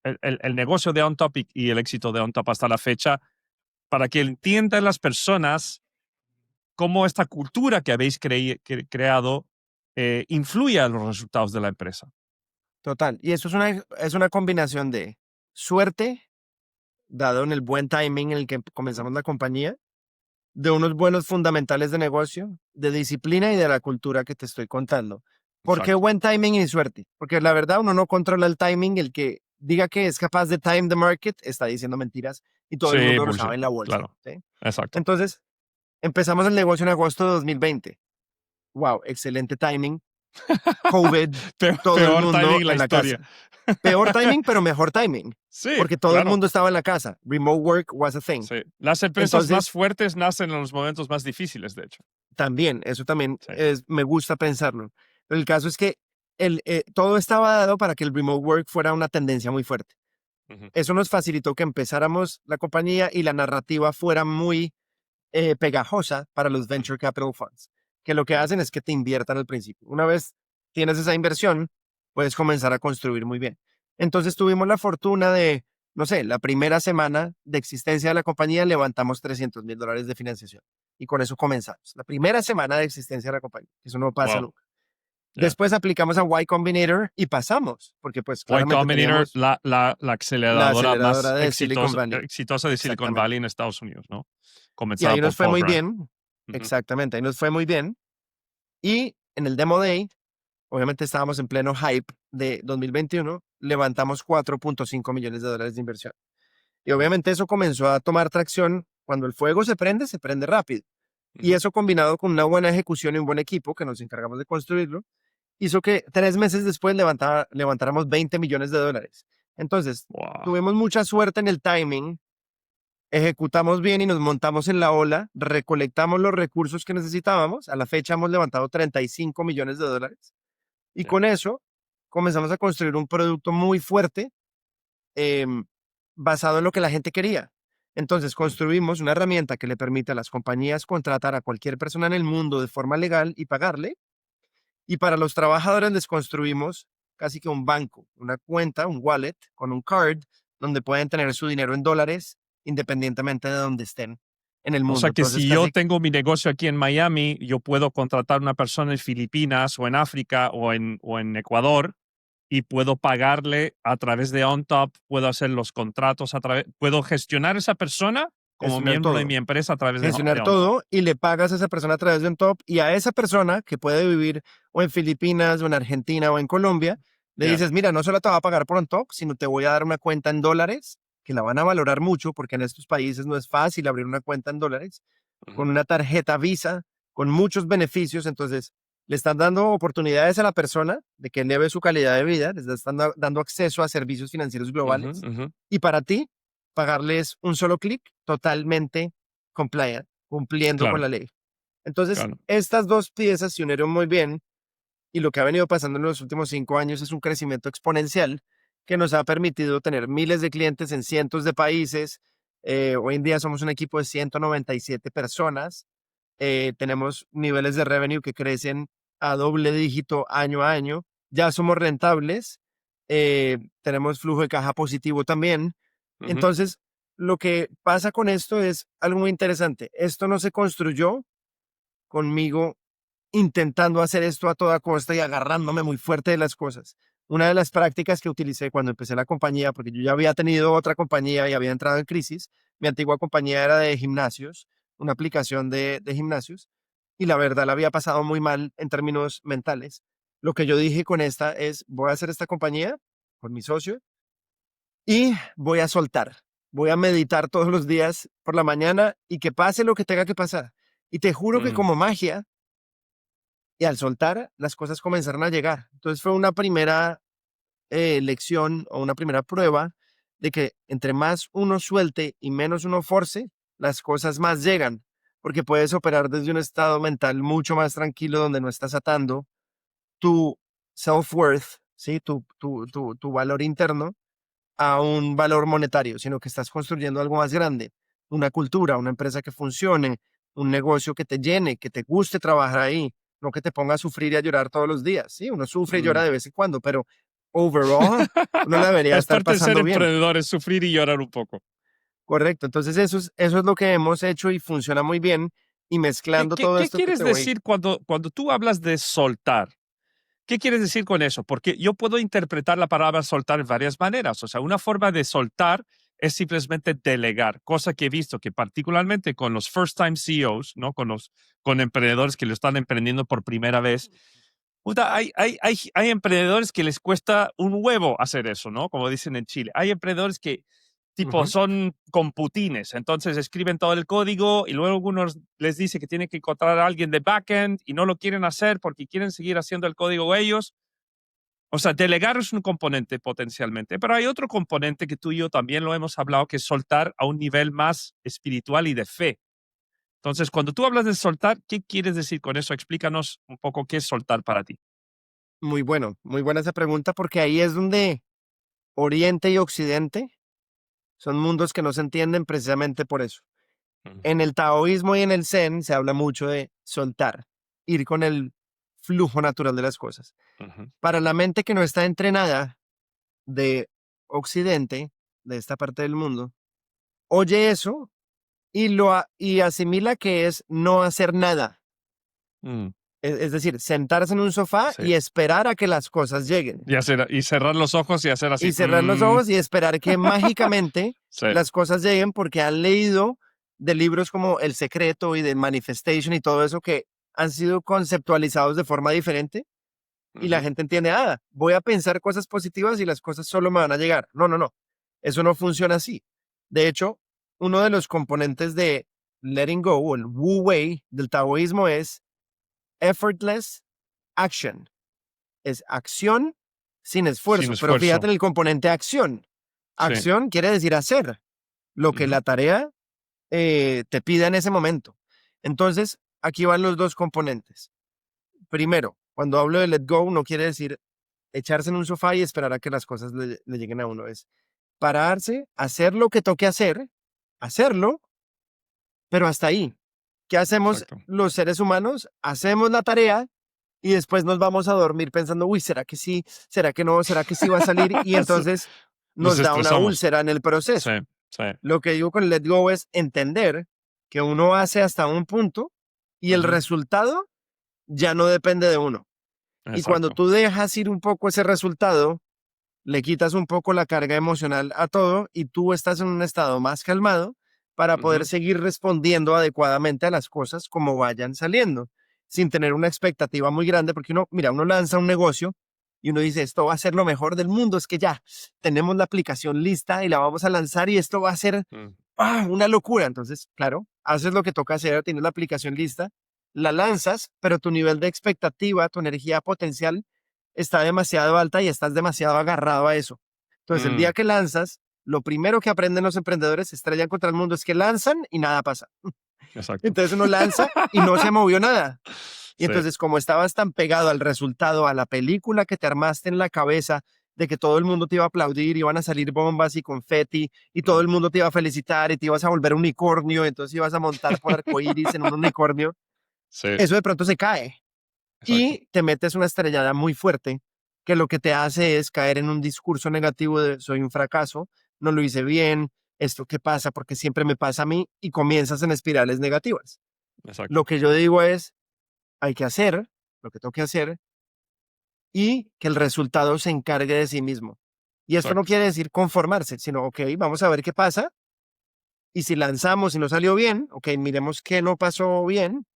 B: el negocio de OnTop y el éxito de OnTop hasta la fecha, para que entiendan las personas cómo esta cultura que habéis creado influye a los resultados de la empresa.
A: total. Y eso es una combinación de suerte, dado en el buen timing en el que comenzamos la compañía, de unos buenos fundamentales de negocio, de disciplina y de la cultura que te estoy contando. ¿Por qué
B: Exacto.
A: buen timing y suerte? Porque la verdad uno no controla el timing, el que diga que es capaz de time the market está diciendo mentiras y todo el
B: Sí,
A: mundo lo sabe
B: bullshit.
A: en la bolsa,
B: Claro.
A: ¿sí?
B: Exacto.
A: Entonces, empezamos el negocio en agosto de 2020. Wow, excelente timing. COVID, todo el
B: Peor
A: mundo
B: timing en la
A: en la
B: historia.
A: casa. Peor timing, pero mejor timing,
B: Sí,
A: porque todo el
B: claro.
A: mundo estaba en la casa. Remote work was a thing.
B: Sí. Las empresas más
A: Entonces,
B: fuertes nacen en los momentos más difíciles, de hecho.
A: también, eso también
B: Sí.
A: me gusta pensarlo. Pero el caso es que todo estaba dado para que el remote work fuera una tendencia muy fuerte.
B: Ujú,
A: Eso nos facilitó que empezáramos la compañía y la narrativa fuera muy pegajosa para los
B: ujú,
A: venture capital funds, que lo que
B: ujú.
A: hacen es que te inviertan al principio. Una vez tienes esa inversión, puedes comenzar a construir muy bien. Entonces tuvimos la fortuna de, no sé, la primera semana de existencia de la compañía levantamos $300,000 de financiación y con eso comenzamos. La primera semana de existencia de la compañía, eso no pasa
B: Wow.
A: nunca.
B: Ya.
A: Después aplicamos a Y Combinator y pasamos, porque pues
B: Y
A: claramente
B: Combinator,
A: teníamos
B: la
A: la
B: aceleradora
A: aceleradora
B: más
A: de Silicon Valley.
B: exitosa de Silicon
A: Exactamente.
B: Valley en Estados Unidos, ¿no?
A: Y
B: Comenzada
A: ahí
B: por
A: nos fue
B: Paul
A: muy
B: Graham.
A: bien.
B: Ujú.
A: Exactamente, ahí nos fue muy bien. Y en el Demo Day, obviamente estábamos en pleno hype de 2021, levantamos 4.5 millones de dólares de inversión. Y obviamente eso comenzó a tomar tracción. Cuando el fuego se prende rápido. Y
B: Ujú.
A: eso combinado con una buena ejecución y un buen equipo que nos encargamos de construirlo, hizo que 3 meses después levantáramos 20 millones de dólares. Entonces,
B: Wow.
A: tuvimos mucha suerte en el timing, ejecutamos bien y nos montamos en la ola, recolectamos los recursos que necesitábamos. A la fecha hemos levantado 35 millones de dólares y
B: Ya.
A: con eso comenzamos a construir un producto muy fuerte em, basado en lo que la gente quería. Entonces
B: Mm.
A: construimos una herramienta que le permite a las compañías contratar a cualquier persona en el mundo de forma legal y pagarle. Y para los trabajadores les construimos casi que un banco, una cuenta, un wallet con un card donde pueden tener su dinero en dólares independientemente de donde estén en el
B: O sea
A: mundo.
B: que
A: Entonces
B: si yo
A: casi
B: tengo mi negocio aquí en Miami, yo puedo contratar a una persona en Filipinas o en África o en Ecuador y puedo pagarle a través de OnTop, puedo hacer los contratos a través, puedo gestionar esa persona como
A: gestionar
B: miembro de mi
A: todo.
B: empresa a través de
A: Gestionar
B: OnTop.
A: todo y le pagas a esa persona a través de un top y a esa persona que puede vivir o en Filipinas o en Argentina o en Colombia, le
B: Ya.
A: dices, mira, no solo te va a pagar por un top, sino te voy a dar una cuenta en dólares que la van a valorar mucho porque en estos países no es fácil abrir una cuenta en dólares con
B: Ujú.
A: una tarjeta Visa, con muchos beneficios. Entonces, le están dando oportunidades a la persona de que eleve su calidad de vida, les están dando acceso a servicios financieros
B: Ujú.
A: globales.
B: Ujú.
A: Y para ti, pagarles un solo clic totalmente compliant, cumpliendo con
B: Claro,
A: la ley. Entonces,
B: claro.
A: estas dos piezas se unieron muy bien y lo que ha venido pasando en los últimos 5 años es un crecimiento exponencial que nos ha permitido tener miles de clientes en cientos de países. Hoy en día somos un equipo de 197 personas. Tenemos niveles de revenue que crecen a doble dígito año a año. Ya somos rentables. Tenemos flujo de caja positivo también.
B: Ujú.
A: Entonces, lo que pasa con esto es algo muy interesante. Esto no se construyó conmigo intentando hacer esto a toda costa y agarrándome muy fuerte de las cosas. Una de las prácticas que utilicé cuando empecé la compañía, porque yo ya había tenido otra compañía y había entrado en crisis, mi antigua compañía era de gimnasios, una aplicación de gimnasios, y la verdad la había pasado muy mal en términos mentales. Lo que yo dije con esta es, voy a hacer esta compañía con mi socio y voy a soltar. Voy a meditar todos los días por la mañana y que pase lo que tenga que pasar. Y te juro que
B: Mm.
A: como magia, y al soltar, las cosas comenzaron a llegar. Entonces fue una primera lección o una primera prueba de que entre más uno suelte y menos uno force, las cosas más llegan, porque puedes operar desde un estado mental mucho más tranquilo donde no estás atando tu self-worth, ¿sí? Tu valor interno a un valor monetario, sino que estás construyendo algo más grande, una cultura, una empresa que funcione, un negocio que te llene, que te guste trabajar ahí, no que te ponga a sufrir y a llorar todos los días. Sí, uno sufre y llora
B: Mm.
A: de vez en cuando, pero overall, uno la debería
B: Es
A: estar
B: parte de ser
A: pasando bien.
B: emprendedor, es sufrir y llorar un poco.
A: Correcto. Entonces, eso es lo que hemos hecho y funciona muy bien. Y
B: ¿Qué,
A: mezclando
B: qué,
A: todo
B: qué
A: esto que
B: quieres
A: te voy.
B: decir cuando tú hablas de soltar? ¿Qué quieres decir con eso? Porque yo puedo interpretar la palabra soltar de varias maneras. O sea, una forma de soltar es simplemente delegar, cosa que he visto que particularmente con los first time CEOs, ¿no? Con emprendedores que lo están emprendiendo por primera vez, puta, hay emprendedores que les cuesta un huevo hacer eso, ¿no? Como dicen en Chile. Hay emprendedores que tipo
A: Ujú.
B: son computines, entonces escriben todo el código y luego algunos les dice que tienen que encontrar a alguien de backend y no lo quieren hacer porque quieren seguir haciendo el código ellos. O sea, delegar es un componente potencialmente, pero hay otro componente que tú y yo también lo hemos hablado, que es soltar a un nivel más espiritual y de fe. Entonces, cuando tú hablas de soltar, ¿qué quieres decir con eso? Explícanos un poco qué es soltar para ti.
A: Muy bueno, muy buena esa pregunta porque ahí es donde Oriente y Occidente son mundos que no se entienden precisamente por eso.
B: Ujú.
A: En el taoísmo y en el zen se habla mucho de soltar, ir con el flujo natural de las cosas.
B: Ujú.
A: Para la mente que no está entrenada de Occidente, de esta parte del mundo, oye eso y asimila que es no hacer nada.
B: Mm.
A: Es decir, sentarse en un sofá
B: Sí.
A: y esperar a que las cosas lleguen.
B: Y cerrar los ojos y hacer así.
A: Y cerrar los ojos y esperar que mágicamente
B: Sí.
A: las cosas lleguen porque han leído de libros como El Secreto y de Manifestation y todo eso que han sido conceptualizados de forma diferente y la
B: Ujú.
A: gente entiende, voy a pensar cosas positivas y las cosas solo me van a llegar. No, no, no. Eso no funciona así. De hecho, uno de los componentes de letting go o el Wu Wei del taoísmo es effortless action. Es acción sin
B: Sin
A: esfuerzo, pero fíjate
B: esfuerzo.
A: en el componente acción.
B: Sí.
A: Acción quiere decir hacer lo que
B: Ujú.
A: la tarea te pida en ese momento. Entonces, aquí van los dos componentes. Primero, cuando hablo de let go, no quiere decir echarse en un sofá y esperar a que las cosas le lleguen a uno. Es pararse, hacer lo que toque hacer, hacerlo, pero hasta ahí. ¿Qué hacemos
B: Exacto.
A: los seres humanos? Hacemos la tarea y después nos vamos a dormir pensando, uy, ¿será que sí? ¿Será que no? ¿Será que sí va a salir? Y
B: Sí.
A: entonces
B: Nos
A: nos da una
B: estresamos.
A: úlcera en el
B: Sí,
A: proceso.
B: sí.
A: Lo que digo con let go es entender que uno hace hasta un punto y el
B: Ujú.
A: resultado ya no depende de uno. Y cuando
B: Exacto.
A: tú dejas ir un poco ese resultado, le quitas un poco la carga emocional a todo y tú estás en un estado más calmado para poder
B: Ujú.
A: seguir respondiendo adecuadamente a las cosas como vayan saliendo, sin tener una expectativa muy grande, porque uno, mira, uno lanza un negocio y uno dice, esto va a ser lo mejor del mundo, es que ya tenemos la aplicación lista y la vamos a lanzar y esto va a ser
B: Mm.
A: una locura. Entonces, claro, haces lo que toca hacer, tienes la aplicación lista, la lanzas, pero tu nivel de expectativa, tu energía potencial está demasiado alta y estás demasiado agarrado a eso. Entonces, el día
B: Mm.
A: que lanzas, lo primero que aprenden los emprendedores se estrellan contra el mundo es que lanzan y nada pasa.
B: Exacto.
A: Entonces uno lanza y no se movió nada. Y
B: Sí.
A: entonces, como estabas tan pegado al resultado, a la película que te armaste en la cabeza de que todo el mundo te iba a aplaudir, iban a salir bombas y confeti, y todo
B: Mm.
A: el mundo te iba a felicitar y te ibas a volver unicornio, entonces ibas a montar por arcoíris en un unicornio,
B: Sí.
A: eso de pronto se cae
B: Exacto.
A: y te metes una estrellada muy fuerte que lo que te hace es caer en un discurso negativo de soy un fracaso, no lo hice bien, esto qué pasa, porque siempre me pasa a mí y comienzas en espirales negativas. Lo
B: Exacto.
A: que yo digo es, hay que hacer lo que tengo que hacer y que el resultado se encargue de sí mismo. Y esto no
B: Exacto.
A: quiere decir conformarse, sino, ok, vamos a ver qué pasa. Y si lanzamos y no salió bien, ok, miremos qué no pasó bien,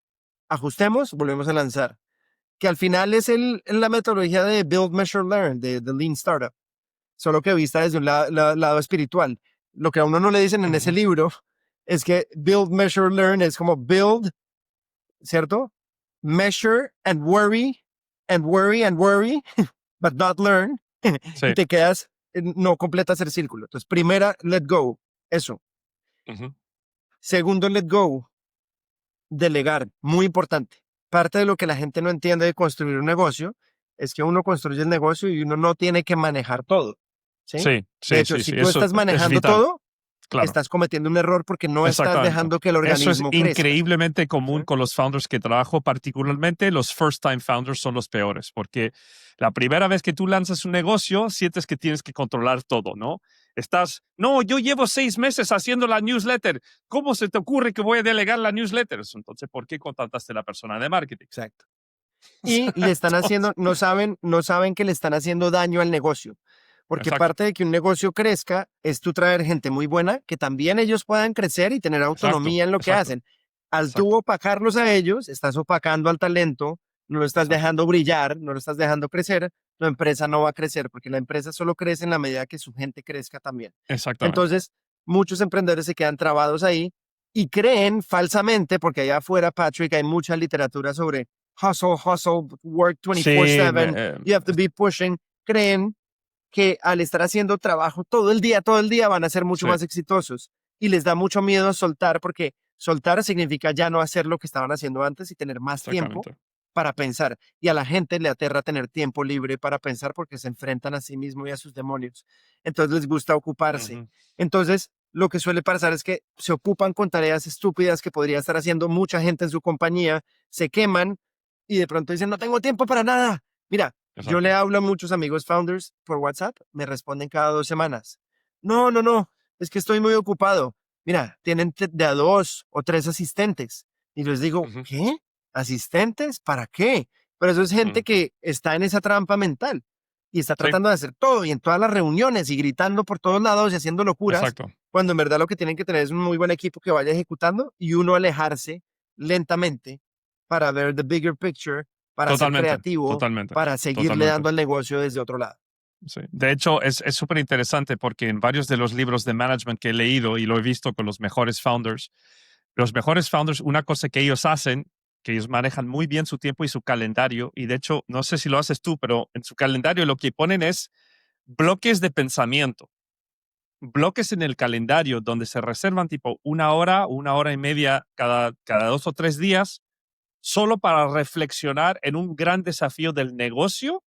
A: ajustemos, volvemos a lanzar. Que al final es la metodología de Build, Measure, Learn, de Lean Startup, solo que vista desde un lado espiritual. Lo que a uno no le dicen en ese
B: Ujú.
A: libro es que Build, Measure, Learn es como build, ¿cierto? Measure and worry and worry and worry, but not learn. Y
B: Sí.
A: te quedas, no completas el círculo. Entonces, primera, let go, eso.
B: Ujú.
A: Segundo, let go, delegar, muy importante. Parte de lo que la gente no entiende de construir un negocio es que uno construye el negocio y uno no tiene que manejar todo, ¿sí?
B: Sí,
A: De
B: sí,
A: hecho,
B: sí,
A: si
B: sí.
A: tú
B: Eso
A: estás
B: es
A: manejando
B: vital.
A: todo,
B: Claro.
A: estás cometiendo un error porque no estás
B: Exactamente.
A: dejando que el
B: Eso es
A: organismo crezca.
B: increíblemente
A: ¿Sí?
B: común con los founders que trabajo, particularmente los first time founders son los peores, porque la primera vez que tú lanzas un negocio, sientes que tienes que controlar todo, ¿no? No, yo llevo 6 meses haciendo la newsletter. ¿Cómo se te ocurre que voy a delegar la newsletter? Entonces, ¿por qué contrataste a la persona de marketing?
A: Exacto. Y le están haciendo,
B: Entonces,
A: no saben que le están haciendo daño al negocio. Porque
B: exacto,
A: parte de que un negocio crezca es tú traer gente muy buena, que también ellos puedan crecer y tener
B: exacto,
A: autonomía en lo que
B: exacto,
A: hacen. Al tú
B: exacto,
A: opacarlos a ellos, estás opacando al talento, no lo estás
B: exacto,
A: dejando brillar, no lo estás dejando crecer, tu empresa no va a crecer, porque la empresa solo crece en la medida que su gente crezca también.
B: exactamente.
A: Entonces, muchos emprendedores se quedan trabados ahí y creen falsamente, porque allá afuera, Patrick, hay mucha literatura sobre hustle, hustle, work
B: Sí,
A: 24/7, you have to be pushing, creen que al estar haciendo trabajo todo el día van a ser mucho
B: sí,
A: más exitosos y les da mucho miedo soltar porque soltar significa ya no hacer lo que estaban haciendo antes y tener más tiempo
B: exactamente.
A: para pensar. Y a la gente le aterra tener tiempo libre para pensar porque se enfrentan a sí mismo y a sus demonios. Entonces les gusta ocuparse.
B: Ujú.
A: Entonces, lo que suele pasar es que se ocupan con tareas estúpidas que podría estar haciendo mucha gente en su compañía, se queman y de pronto dicen, no tengo tiempo para nada. Mira, yo le
B: Exacto.
A: hablo a muchos amigos founders por WhatsApp, me responden cada 2 semanas. No, no, no, es que estoy muy ocupado. Mira, tienen de a 2 o 3 asistentes. Y les digo,
B: Ujú.
A: ¿qué? ¿Asistentes? ¿Para qué? Pero eso es gente
B: Mm,
A: que está en esa trampa mental y está
B: sí,
A: tratando de hacer todo y en todas las reuniones y gritando por todos lados y haciendo locuras,
B: exacto.
A: cuando en verdad lo que tienen que tener es un muy buen equipo que vaya ejecutando y uno alejarse lentamente para ver the bigger picture, para ser
B: Totalmente,
A: creativo,
B: totalmente,
A: para seguirle
B: totalmente.
A: dando al negocio desde otro lado.
B: Sí. De hecho, es súper interesante porque en varios de los libros de management que he leído y lo he visto con los mejores founders, una cosa que ellos hacen, que ellos manejan muy bien su tiempo y su calendario, y de hecho, no sé si lo haces tú, pero en su calendario lo que ponen es bloques de pensamiento, bloques en el calendario donde se reservan tipo una hora y media cada 2 o 3 días, solo para reflexionar en un gran desafío del negocio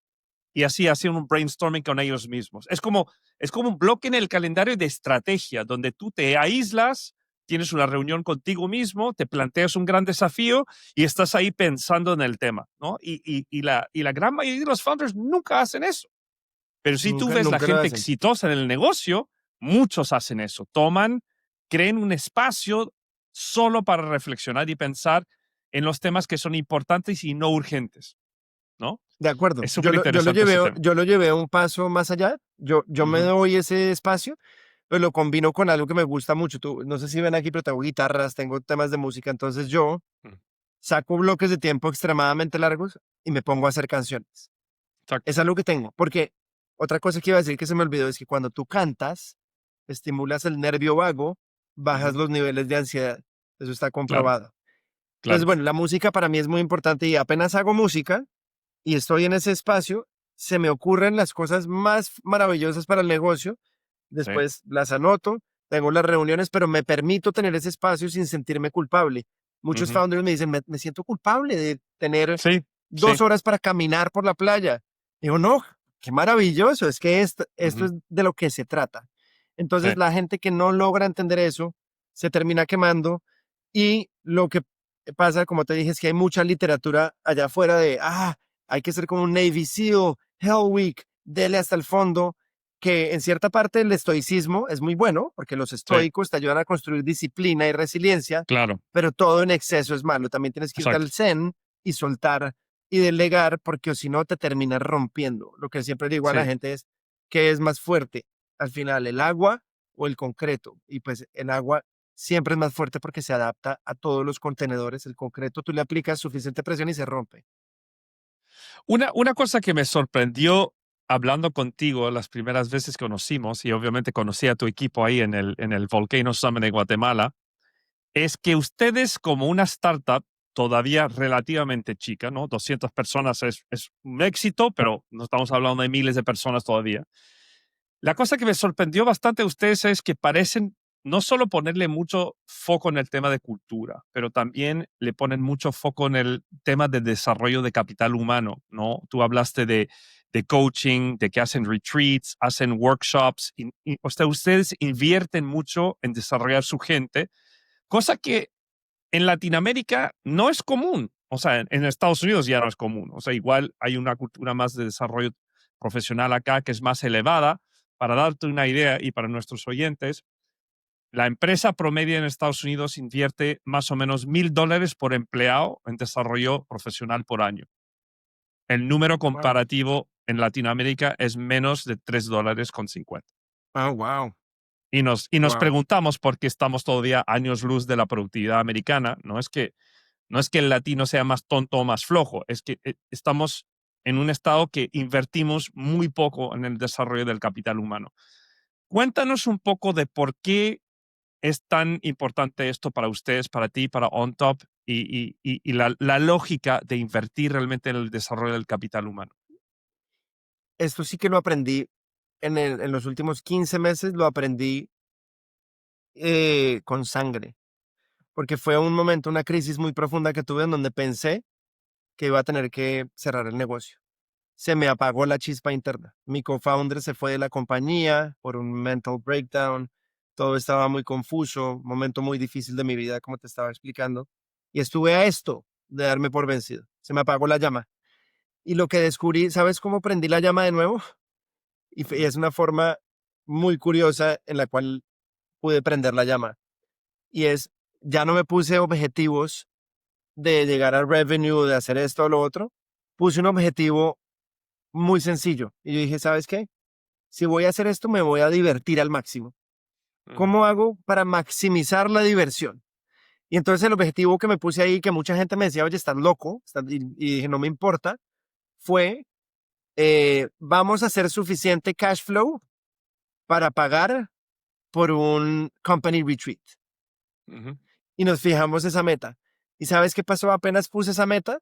B: y así hacen un brainstorming con ellos mismos. Es como un bloque en el calendario de estrategia, donde tú te aíslas, tienes una reunión contigo mismo, te planteas un gran desafío y estás ahí pensando en el tema, ¿no? Y la gran mayoría de los founders nunca hacen eso. Pero si tú
A: Nunca,
B: ves la
A: nunca lo
B: gente
A: hacen.
B: exitosa en el negocio, muchos hacen eso. Creen un espacio solo para reflexionar y pensar en los temas que son importantes y no urgentes, ¿no?
A: De acuerdo.
B: Es súper interesante ese tema.
A: Yo lo llevé un paso más allá. Yo me
B: Ujú.
A: doy ese espacio, pero lo combino con algo que me gusta mucho. Tú, no sé si ven aquí, pero tengo guitarras, tengo temas de música. Entonces yo
B: Mm,
A: saco bloques de tiempo extremadamente largos y me pongo a hacer canciones.
B: exacto,
A: Es algo que tengo. Porque otra cosa que iba a decir que se me olvidó es que cuando tú cantas, estimulas el nervio vago, bajas
B: ujú,
A: los niveles de ansiedad. Eso está
B: claro,
A: comprobado. Entonces,
B: claro,
A: bueno, la música para mí es muy importante y apenas hago música y estoy en ese espacio, se me ocurren las cosas más maravillosas para el negocio.
B: sí,
A: Después las anoto, tengo las reuniones, pero me permito tener ese espacio sin sentirme culpable. Muchos
B: ujú,
A: founders me dicen, me siento culpable de tener
B: sí, sí,
A: 2 horas para caminar por la playa. Digo, no, qué maravilloso, es que esto
B: ujú,
A: es de lo que se trata.
B: sí,
A: Entonces la gente que no logra entender eso se termina quemando y lo que pasa, como te dije, es que hay mucha literatura allá afuera de, hay que ser como un Navy SEAL, Hell Week, dele hasta el fondo, que en cierta parte el estoicismo es muy bueno, porque los
B: sí,
A: estoicos te ayudan a construir disciplina y resiliencia,
B: claro,
A: pero todo en exceso es malo. También tienes que irte
B: exacto.
A: al zen y soltar y delegar, porque o si no te terminas rompiendo. Lo que siempre digo a la
B: Sí.
A: gente es, ¿qué es más fuerte? Al final, el agua o el concreto. Y pues el agua siempre es más fuerte porque se adapta a todos los contenedores. El concreto tú le aplicas suficiente presión y se rompe.
B: Una cosa que me sorprendió hablando contigo las primeras veces que conocimos, y obviamente conocí a tu equipo ahí en el Volcano Summit de Guatemala, es que ustedes como una startup todavía relativamente chica, ¿no? 200 personas es un éxito, pero no estamos hablando de miles de personas todavía. La cosa que me sorprendió bastante de ustedes es que parecen no solo ponerle mucho foco en el tema de cultura, pero también le ponen mucho foco en el tema de desarrollo de capital humano, ¿no? Tú hablaste de coaching, de que hacen retreats, hacen workshops, o sea, ustedes invierten mucho en desarrollar su gente, cosa que en Latinoamérica no es común. O sea, en Estados Unidos ya no es común. O sea, igual hay una cultura más de desarrollo profesional acá que es más elevada. Para darte una idea y para nuestros oyentes, la empresa promedio en Estados Unidos invierte más o menos $1,000 por empleado en desarrollo profesional por año. El número
A: Wow.
B: comparativo en Latinoamérica es menos de $3,50.
A: Ah, wow.
B: Y nos
A: Wow.
B: preguntamos por qué estamos todavía años luz de la productividad americana. No es que el latino sea más tonto o más flojo, es que estamos en un estado que invertimos muy poco en el desarrollo del capital humano. Cuéntanos un poco de por qué es tan importante esto para ustedes, para ti, para OnTop y la lógica de invertir realmente en el desarrollo del capital humano.
A: Esto sí que lo aprendí en los últimos 15 meses, lo aprendí con sangre, porque fue un momento, una crisis muy profunda que tuve en donde pensé que iba a tener que cerrar el negocio. Se me apagó la chispa interna. Mi co-founder se fue de la compañía por un mental breakdown. Todo estaba muy confuso, momento muy difícil de mi vida, como te estaba explicando. Y estuve a esto de darme por vencido. Se me apagó la llama. Y lo que descubrí, ¿sabes cómo prendí la llama de nuevo? Y es una forma muy curiosa en la cual pude prender la llama. Y es, ya no me puse objetivos de llegar al revenue, de hacer esto o lo otro, puse un objetivo muy sencillo. Y yo dije, ¿sabes qué? Si voy a hacer esto, me voy a divertir al máximo.
B: Ujú,
A: ¿Cómo hago para maximizar la diversión? Y entonces el objetivo que me puse ahí, que mucha gente me decía, oye, estás loco, y dije, no me importa, fue, vamos a hacer suficiente cash flow para pagar por un company retreat.
B: ujú,
A: Y nos fijamos esa meta. ¿Y sabes qué pasó? Apenas puse esa meta,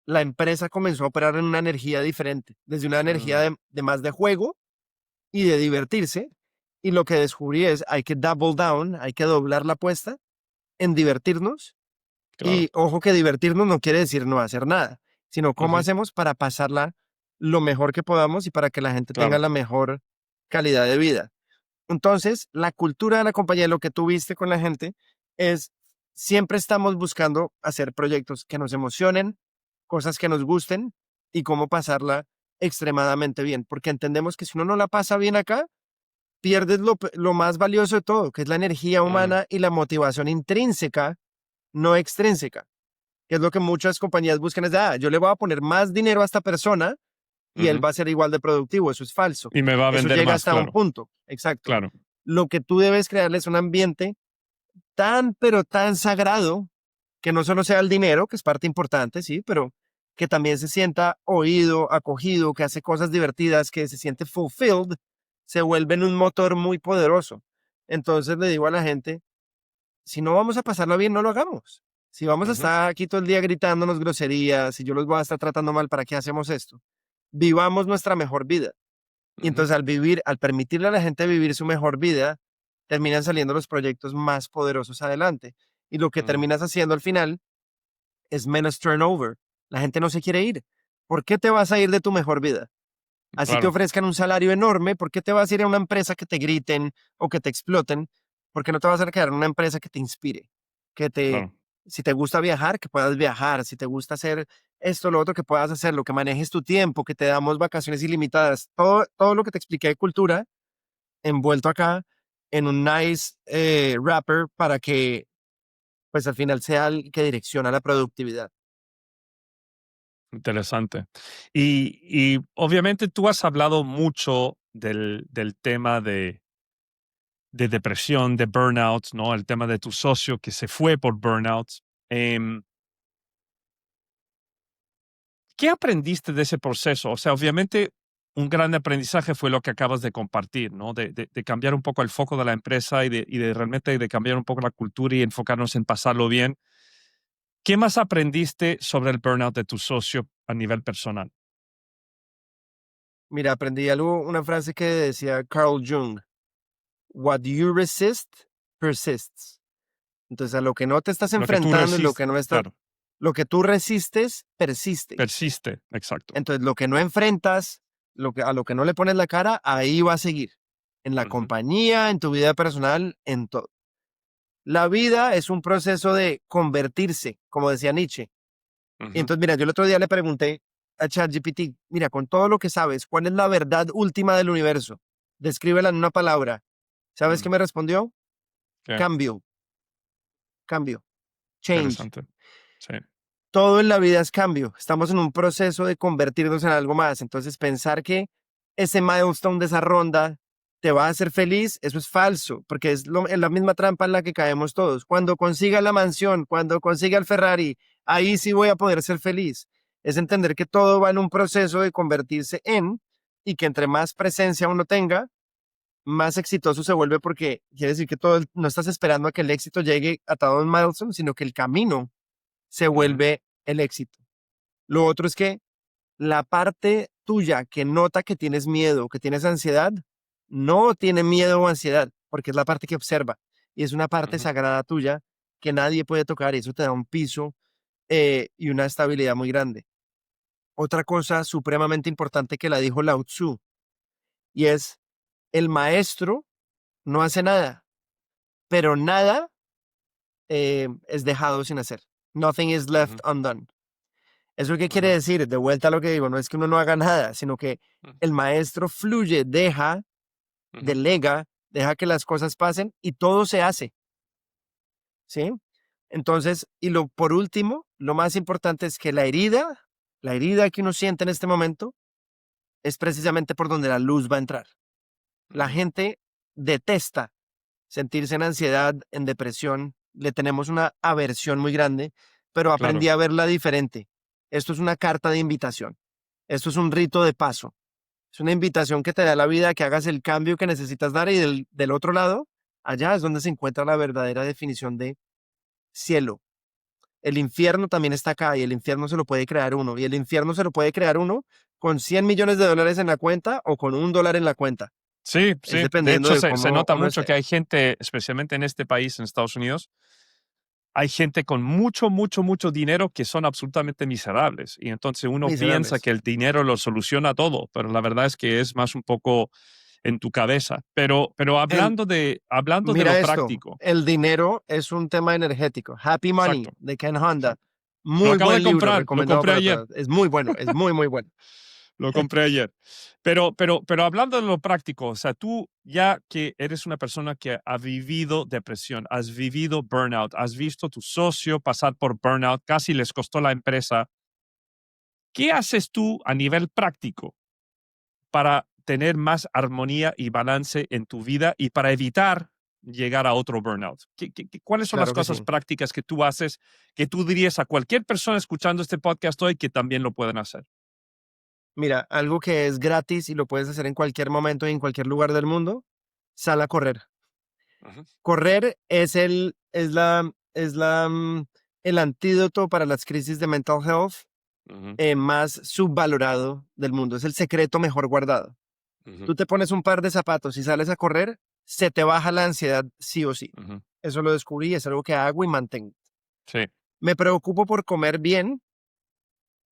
A: la empresa comenzó a operar en una energía diferente, desde una energía
B: mm,
A: de más de juego y de divertirse. Y lo que descubrí es, hay que double down, hay que doblar la apuesta en divertirnos.
B: claro.
A: Y ojo que divertirnos no quiere decir no hacer nada, sino cómo
B: Ujú,
A: hacemos para pasarla lo mejor que podamos y para que la gente tenga
B: claro.
A: la mejor calidad de vida. Entonces, la cultura de la compañía, lo que tú viste con la gente, es siempre estamos buscando hacer proyectos que nos emocionen, cosas que nos gusten y cómo pasarla extremadamente bien, porque entendemos que si uno no la pasa bien acá, pierdes lo más valioso de todo, que es la energía
B: Mm,
A: humana y la motivación intrínseca, no extrínseca, que es lo que muchas compañías buscan, es, yo le voy a poner más dinero a esta persona y él
B: ujú.
A: va a ser igual de productivo. Eso es falso.
B: Y me va a
A: Eso
B: vender
A: llega
B: más,
A: hasta un
B: claro,
A: punto. Exacto.
B: claro.
A: Lo que tú debes crearle es un ambiente tan, pero tan sagrado que no solo sea el dinero, que es parte importante, sí, pero que también se sienta oído, acogido, que hace cosas divertidas, que se siente fulfilled, se vuelven un motor muy poderoso. Entonces le digo a la gente, si no vamos a pasarlo bien, no lo hagamos. Si vamos a
B: Ujú,
A: estar aquí todo el día gritándonos groserías, si yo los voy a estar tratando mal, ¿para qué hacemos esto? Vivamos nuestra mejor vida. Y
B: ujú,
A: entonces al permitirle a la gente vivir su mejor vida, terminan saliendo los proyectos más poderosos adelante. Y lo que
B: mm,
A: terminas haciendo al final es menos turnover. La gente no se quiere ir. ¿Por qué te vas a ir de tu mejor vida? Así te
B: claro,
A: ofrezcan un salario enorme, ¿por qué te vas a ir a una empresa que te griten o que te exploten? ¿Por qué no te vas a quedar en una empresa que te inspire? Que te,
B: claro.
A: si te gusta viajar, que puedas viajar, si te gusta hacer esto, lo otro, que puedas hacerlo, que manejes tu tiempo, que te damos vacaciones ilimitadas. Todo lo que te expliqué de cultura envuelto acá en un nice wrapper para que pues al final sea el que direcciona la productividad.
B: Interesante. Y obviamente tú has hablado mucho del tema de depresión, de burnout, ¿no? El tema de tu socio que se fue por burnout. Em, ¿Qué aprendiste de ese proceso? O sea, obviamente un gran aprendizaje fue lo que acabas de compartir, ¿no? De cambiar un poco el foco de la empresa y de realmente de cambiar un poco la cultura y enfocarnos en pasarlo bien. ¿Qué más aprendiste sobre el burnout de tu socio a nivel personal?
A: Mira, aprendí algo, una frase que decía Carl Jung, what you resist persists. Entonces, a lo que no te estás
B: Lo que tú
A: enfrentando y lo
B: resistes,
A: que no estás,
B: claro,
A: lo que tú resistes persiste.
B: persiste, exacto.
A: Entonces, lo que no enfrentas, a lo que no le pones la cara, ahí va a seguir. En la
B: Ujú,
A: compañía, en tu vida personal, en todo. La vida es un proceso de convertirse, como decía Nietzsche. Y
B: ujú,
A: entonces, mira, yo el otro día le pregunté a ChatGPT, mira, con todo lo que sabes, ¿cuál es la verdad última del universo? Descríbela en una palabra. ¿Sabes
B: mm,
A: qué me respondió?
B: qué
A: Cambio, cambio, change.
B: interesante. Sí.
A: Todo en la vida es cambio. Estamos en un proceso de convertirnos en algo más. Entonces, pensar que ese milestone de esa ronda te va a hacer feliz, eso es falso, porque es la misma trampa en la que caemos todos. Cuando consiga la mansión, cuando consiga el Ferrari, ahí sí voy a poder ser feliz. Es entender que todo va en un proceso de convertirse en y que entre más presencia uno tenga, más exitoso se vuelve porque quiere decir que no estás esperando a que el éxito llegue atado a un milestone, sino que el camino se
B: Ujú,
A: vuelve el éxito. Lo otro es que la parte tuya que nota que tienes miedo, que tienes ansiedad, no tiene miedo o ansiedad, porque es la parte que observa y es una parte
B: ujú,
A: sagrada tuya que nadie puede tocar y eso te da un piso y una estabilidad muy grande. Otra cosa supremamente importante que la dijo Lao Tzu y es el maestro no hace nada, pero nada es dejado sin hacer. Nothing is left
B: ujú,
A: undone. ¿Eso qué quiere
B: ujú,
A: decir? De vuelta a lo que digo, no es que uno no haga nada, sino que
B: ujú,
A: el maestro fluye,
B: ujú,
A: delega, deja que las cosas pasen y todo se hace, ¿sí? Entonces, por último, lo más importante es que la herida que uno siente en este momento, es precisamente por donde la luz va a entrar. La
B: Ujú.
A: gente detesta sentirse en ansiedad, en depresión, le tenemos una aversión muy grande, pero
B: Claro.
A: aprendí a verla diferente. Esto es una carta de invitación. Esto es un rito de paso. Es una invitación que te da la vida a que hagas el cambio que necesitas dar y del otro lado, allá es donde se encuentra la verdadera definición de cielo. El infierno también está acá y el infierno se lo puede crear uno. Y el infierno se lo puede crear uno con 100 millones de dólares en la cuenta o con $1 en la cuenta.
B: Sí,
A: Es
B: sí. De
A: dependiendo
B: hecho,
A: de
B: se
A: cómo
B: nota
A: uno
B: mucho que
A: esté.
B: hay gente, especialmente en este país, en Estados Unidos, hay gente con mucho, mucho, mucho dinero que son absolutamente miserables. Y entonces uno piensa
A: Miserables.
B: que el dinero lo soluciona todo, pero la verdad es que es más un poco en tu cabeza. Pero
A: El,
B: hablando de lo
A: Mira esto,
B: práctico,
A: el dinero es un tema energético. Happy Money
B: exacto.
A: de Ken Honda.
B: Lo
A: Muy
B: acabo de
A: buen libro,
B: comprar, lo
A: recomendado
B: compré
A: para
B: ayer.
A: todos. Es muy bueno, es muy, muy bueno.
B: Lo compré ayer. Pero hablando de lo práctico, o sea, tú ya que eres una persona que ha vivido depresión, has vivido burnout, has visto a tu socio pasar por burnout, casi les costó la empresa. ¿Qué haces tú a nivel práctico para tener más armonía y balance en tu vida y para evitar llegar a otro burnout? ¿Cuáles son las
A: Claro que
B: cosas
A: sí.
B: prácticas que tú haces que tú dirías a cualquier persona escuchando este podcast hoy que también lo pueden hacer?
A: Mira, algo que es gratis y lo puedes hacer en cualquier momento y en cualquier lugar del mundo, sal a correr.
B: Ujú,
A: Correr es el antídoto para las crisis de mental health
B: ujú,
A: más subvalorado del mundo. Es el secreto mejor guardado.
B: ujú,
A: Tú te pones un par de zapatos y sales a correr, se te baja la ansiedad sí o sí.
B: ujú.
A: Eso lo descubrí, es algo que hago y mantengo.
B: Sí.
A: Me preocupo por comer bien,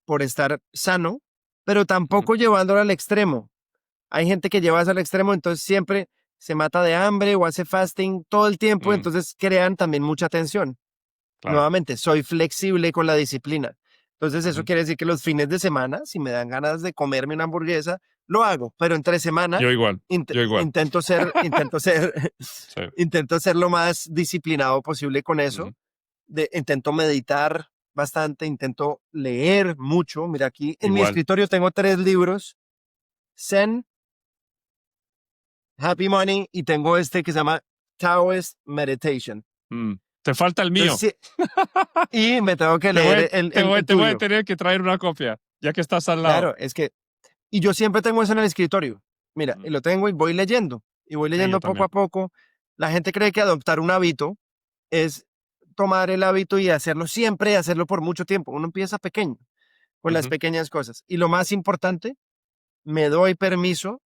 A: por estar sano, pero
B: Ujú,
A: tampoco llevándolo al extremo. Hay gente que lleva eso al extremo, entonces siempre se mata de hambre o hace fasting todo el tiempo,
B: mm,
A: entonces crean también mucha tensión.
B: claro.
A: Nuevamente, soy flexible con la disciplina. Entonces eso
B: Ujú.
A: quiere decir que los fines de semana, si me dan ganas de comerme una hamburguesa, lo hago, pero entre semana
B: Yo igual, yo igual. Sí.
A: intento ser lo más disciplinado posible con eso.
B: Ujú.
A: Intento meditar bastante, intento leer mucho. Mira, aquí en mi
B: Igual.
A: escritorio tengo 3 libros, Zen, Happy Money, y tengo este que se llama Taoist Meditation.
B: Mm. Te falta el
A: Entonces,
B: mío.
A: sí, y me tengo que
B: Te voy,
A: leer el
B: te voy a
A: tuyo.
B: tener que traer una copia, ya que estás al lado.
A: Claro, es que, y yo siempre tengo eso en el escritorio. Mira,
B: Mm.
A: y lo tengo y voy
B: Sí, yo
A: leyendo poco a
B: también.
A: poco. La gente cree que adoptar un hábito es tomar el hábito y hacerlo siempre y hacerlo por mucho tiempo. Uno empieza pequeño, con las
B: Ujú.
A: pequeñas cosas. Y lo más importante, me doy permiso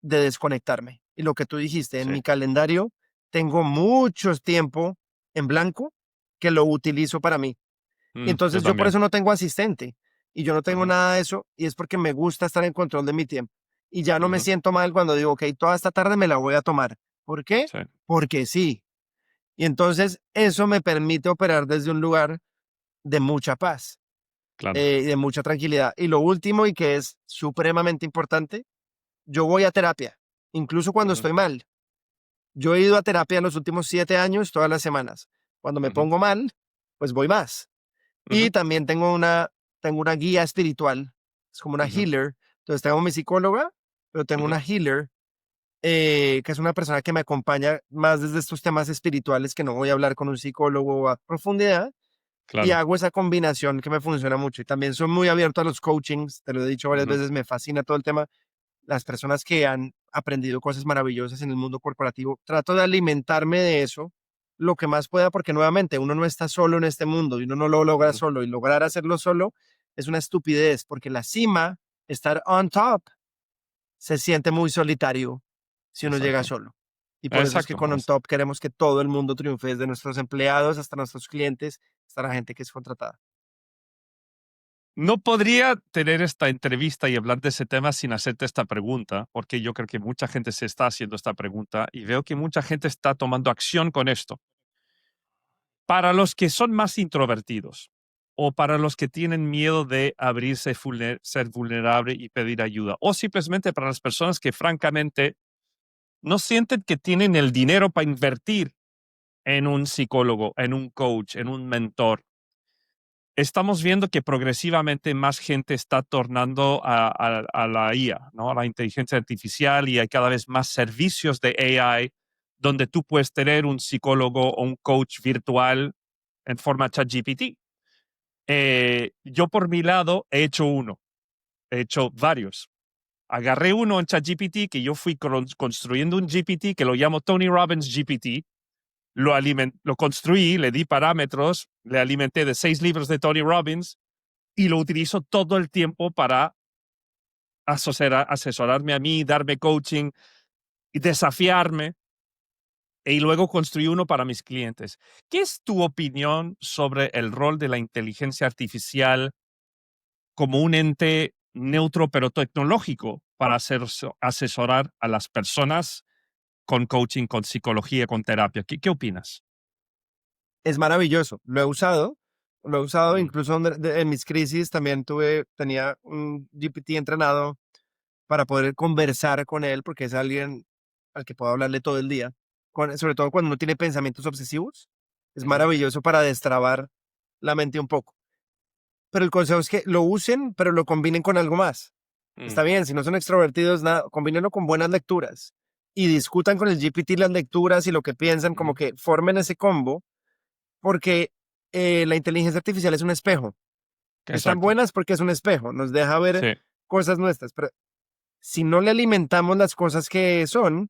A: de desconectarme. Y lo que tú dijiste, en
B: Sí.
A: mi calendario tengo mucho tiempo en blanco que lo utilizo para mí. Y
B: Yo
A: entonces yo por
B: también.
A: eso no tengo asistente y yo no tengo
B: Ujú,
A: nada de eso y es porque me gusta estar en control de mi tiempo. Y ya no me
B: ujú.
A: siento mal cuando digo, ok, toda esta tarde me la voy a tomar. ¿Por qué?
B: Sí,
A: Porque sí. Y entonces eso me permite operar desde un lugar de mucha paz
B: claro.
A: y de mucha tranquilidad. Y lo último y que es supremamente importante, yo voy a terapia, incluso cuando
B: Ujú,
A: estoy mal. Yo he ido a terapia en los últimos 7 años, todas las semanas. Cuando me
B: ujú,
A: pongo mal, pues voy más. Y
B: ujú,
A: también tengo una guía espiritual, es como una
B: ujú,
A: healer. Entonces tengo mi psicóloga, pero tengo
B: ujú.
A: una healer, que es una persona que me acompaña más desde estos temas espirituales que no voy a hablar con un psicólogo a profundidad. Y
B: Claro.
A: hago esa combinación que me funciona mucho. Y también soy muy abierto a los coachings, te lo he dicho varias
B: Ujú,
A: veces, me fascina todo el tema. Las personas que han aprendido cosas maravillosas en el mundo corporativo, trato de alimentarme de eso lo que más pueda, porque nuevamente uno no está solo en este mundo y uno no lo logra
B: ujú.
A: solo y lograr hacerlo solo es una estupidez, porque la cima, estar on top, se siente muy solitario si uno llega
B: Exacto.
A: solo. Y por eso es que
B: Exacto.
A: con On Top queremos que todo el mundo triunfe, desde nuestros empleados hasta nuestros clientes, hasta la gente que es contratada.
B: No podría tener esta entrevista y hablar de ese tema sin hacerte esta pregunta, porque yo creo que mucha gente se está haciendo esta pregunta y veo que mucha gente está tomando acción con esto. Para los que son más introvertidos o para los que tienen miedo de abrirse, ser vulnerable y pedir ayuda, o simplemente para las personas que francamente no sienten que tienen el dinero para invertir en un psicólogo, en un coach, en un mentor. Estamos viendo que progresivamente más gente está tornando a la IA, ¿no? A la inteligencia artificial, y hay cada vez más servicios de AI donde tú puedes tener un psicólogo o un coach virtual en forma ChatGPT. Yo por mi lado he hecho uno, he hecho varios. Agarré uno en ChatGPT que yo fui construyendo un GPT que lo llamo Tony Robbins GPT. Lo construí, le di parámetros, le alimenté de 6 libros de Tony Robbins y lo utilizo todo el tiempo para asesorarme a mí, darme coaching y desafiarme, y luego construí uno para mis clientes. ¿Qué es tu opinión sobre el rol de la inteligencia artificial como un ente neutro pero tecnológico para asesorar a las personas con coaching, con psicología, con terapia? ¿Qué opinas?
A: Es maravilloso. Lo he usado
B: Mm,
A: incluso en mis crisis también tenía un GPT entrenado para poder conversar con él, porque es alguien al que puedo hablarle todo el día, sobre todo cuando uno tiene pensamientos obsesivos. Es
B: ujú,
A: maravilloso para destrabar la mente un poco. Pero el consejo es que lo usen, pero lo combinen con algo más.
B: mm,
A: Está bien, si no son extrovertidos, nada, combínenlo con buenas lecturas y discutan con el GPT las lecturas y lo que piensan, como
B: ujú.
A: que formen ese combo, porque la inteligencia artificial es un espejo. Están
B: Exacto.
A: buenas porque es un espejo, nos deja ver
B: Sí,
A: cosas nuestras, pero si no le alimentamos las cosas que son,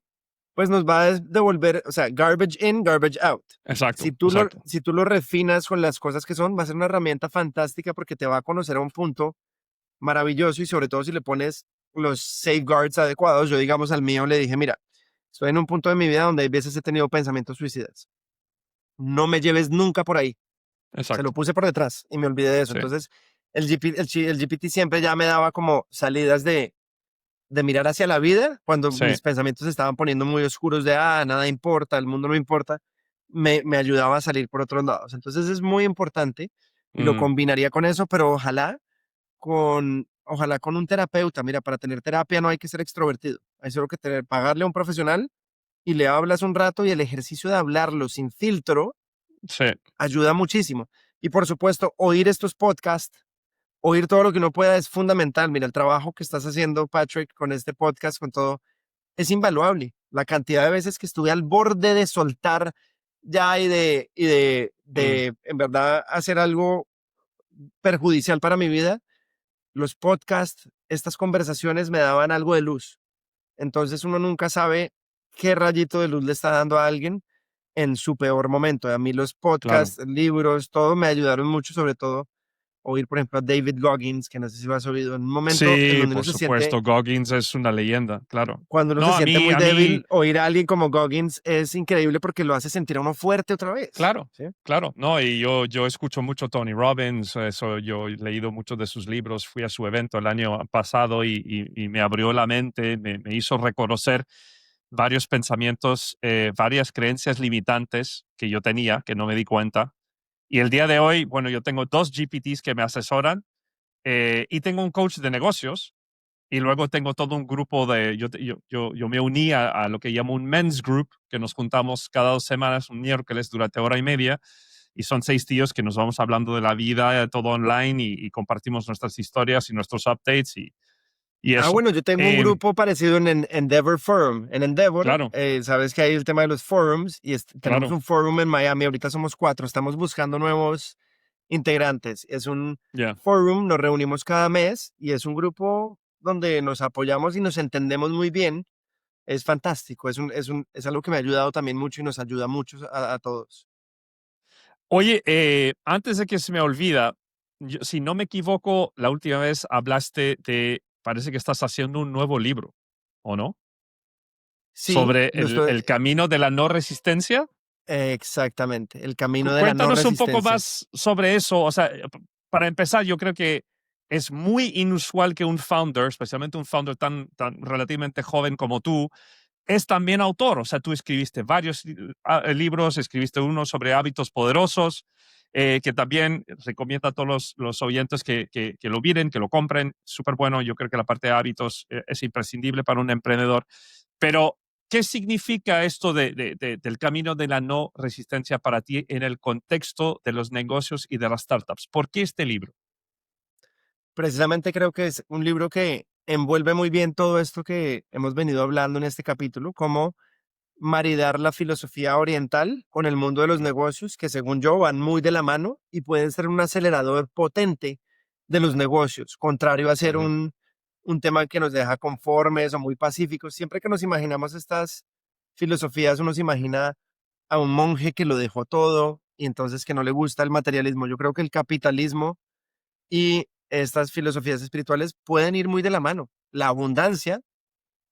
A: pues nos va a devolver, o sea, garbage in, garbage out.
B: exacto, exacto.
A: Si tú lo refinas con las cosas que son, va a ser una herramienta fantástica porque te va a conocer a un punto maravilloso, y sobre todo si le pones los safeguards adecuados. Yo, digamos, al mío le dije, mira, estoy en un punto de mi vida donde hay veces he tenido pensamientos suicidas. No me lleves nunca por ahí. Se lo
B: Exacto.
A: puse por detrás y me olvidé de eso.
B: Sí.
A: Entonces, el GPT siempre ya me daba como salidas de mirar hacia la vida cuando
B: Sí.
A: mis pensamientos se estaban poniendo muy oscuros de, nada importa, el mundo no importa. Me ayudaba a salir por otros lados. Entonces es muy importante y lo
B: Mm,
A: combinaría con eso, pero ojalá con un terapeuta. Mira, para tener terapia no hay que ser extrovertido. Hay solo que pagarle a un profesional y le hablas un rato, y el ejercicio de hablarlo sin filtro
B: sí.
A: ayuda muchísimo. Y por supuesto, oír estos podcasts, oír todo lo que uno pueda es fundamental. Mira, el trabajo que estás haciendo, Patrick, con este podcast, con todo, es invaluable. La cantidad de veces que estuve al borde de soltar ya
B: Mm,
A: en verdad hacer algo perjudicial para mi vida, los podcasts, estas conversaciones me daban algo de luz. Entonces uno nunca sabe qué rayito de luz le está dando a alguien en su peor momento. A mí los
B: claro.
A: podcasts, libros, todo me ayudaron mucho, sobre todo oír, por ejemplo, a David Goggins, que no sé si lo has oído, en un momento en
B: Sí,
A: donde uno
B: por
A: se siente,
B: supuesto. Goggins es una leyenda, claro.
A: cuando uno se
B: No,
A: siente muy
B: a mí,
A: débil, oír a alguien como Goggins es increíble porque lo hace sentir a uno fuerte otra vez.
B: claro,
A: ¿Sí?
B: claro. No, y yo escucho mucho Tony Robbins, eso, yo he leído muchos de sus libros, fui a su evento el año pasado y me abrió la mente, me hizo reconocer varios pensamientos, varias creencias limitantes que yo tenía, que no me di cuenta. Y el día de hoy, bueno, yo tengo 2 GPTs que me asesoran, y tengo un coach de negocios. Y luego tengo todo un grupo de, yo me uní a lo que llamo un men's group, que nos juntamos cada 2 semanas, un miércoles, durante hora y media, y son 6 tíos que nos vamos hablando de la vida, todo online, y compartimos nuestras historias y nuestros updates y eso.
A: Bueno, yo tengo un
B: Em,
A: grupo parecido en Endeavor Forum. En Endeavor,
B: claro,
A: sabes que hay el tema de los forums, y tenemos
B: claro,
A: un forum en Miami. Ahorita somos 4. Estamos buscando nuevos integrantes. Es un
B: ya.
A: forum, nos reunimos cada mes y es un grupo donde nos apoyamos y nos entendemos muy bien. Es fantástico. Es algo que me ha ayudado también mucho y nos ayuda mucho a todos.
B: Oye, antes de que se me olvida, si no me equivoco, la última vez hablaste parece que estás haciendo un nuevo libro, ¿o no?
A: Sí,
B: Sobre el camino de la no resistencia.
A: exactamente. El camino de la no
B: Cuéntanos un poco
A: resistencia.
B: más sobre eso. O sea, para empezar, yo creo que es muy inusual que un founder, especialmente un founder tan relativamente joven como tú, es también autor. O sea, tú escribiste varios libros, escribiste uno sobre hábitos poderosos, que también recomiendo a todos los oyentes que lo miren, que lo compren. Súper bueno. Yo creo que la parte de hábitos es imprescindible para un emprendedor. Pero ¿Qué significa esto del camino de la no resistencia para ti en el contexto de los negocios y de las startups? ¿Por qué este libro?
A: Precisamente creo que es un libro que envuelve muy bien todo esto que hemos venido hablando en este capítulo, cómo maridar la filosofía oriental con el mundo de los negocios, que según yo van muy de la mano y pueden ser un acelerador potente de los negocios, contrario a ser
B: Ujú,
A: un tema que nos deja conformes o muy pacíficos. Siempre que nos imaginamos estas filosofías, uno se imagina a un monje que lo dejó todo y entonces que no le gusta el materialismo. Yo creo que el capitalismo y estas filosofías espirituales pueden ir muy de la mano. La abundancia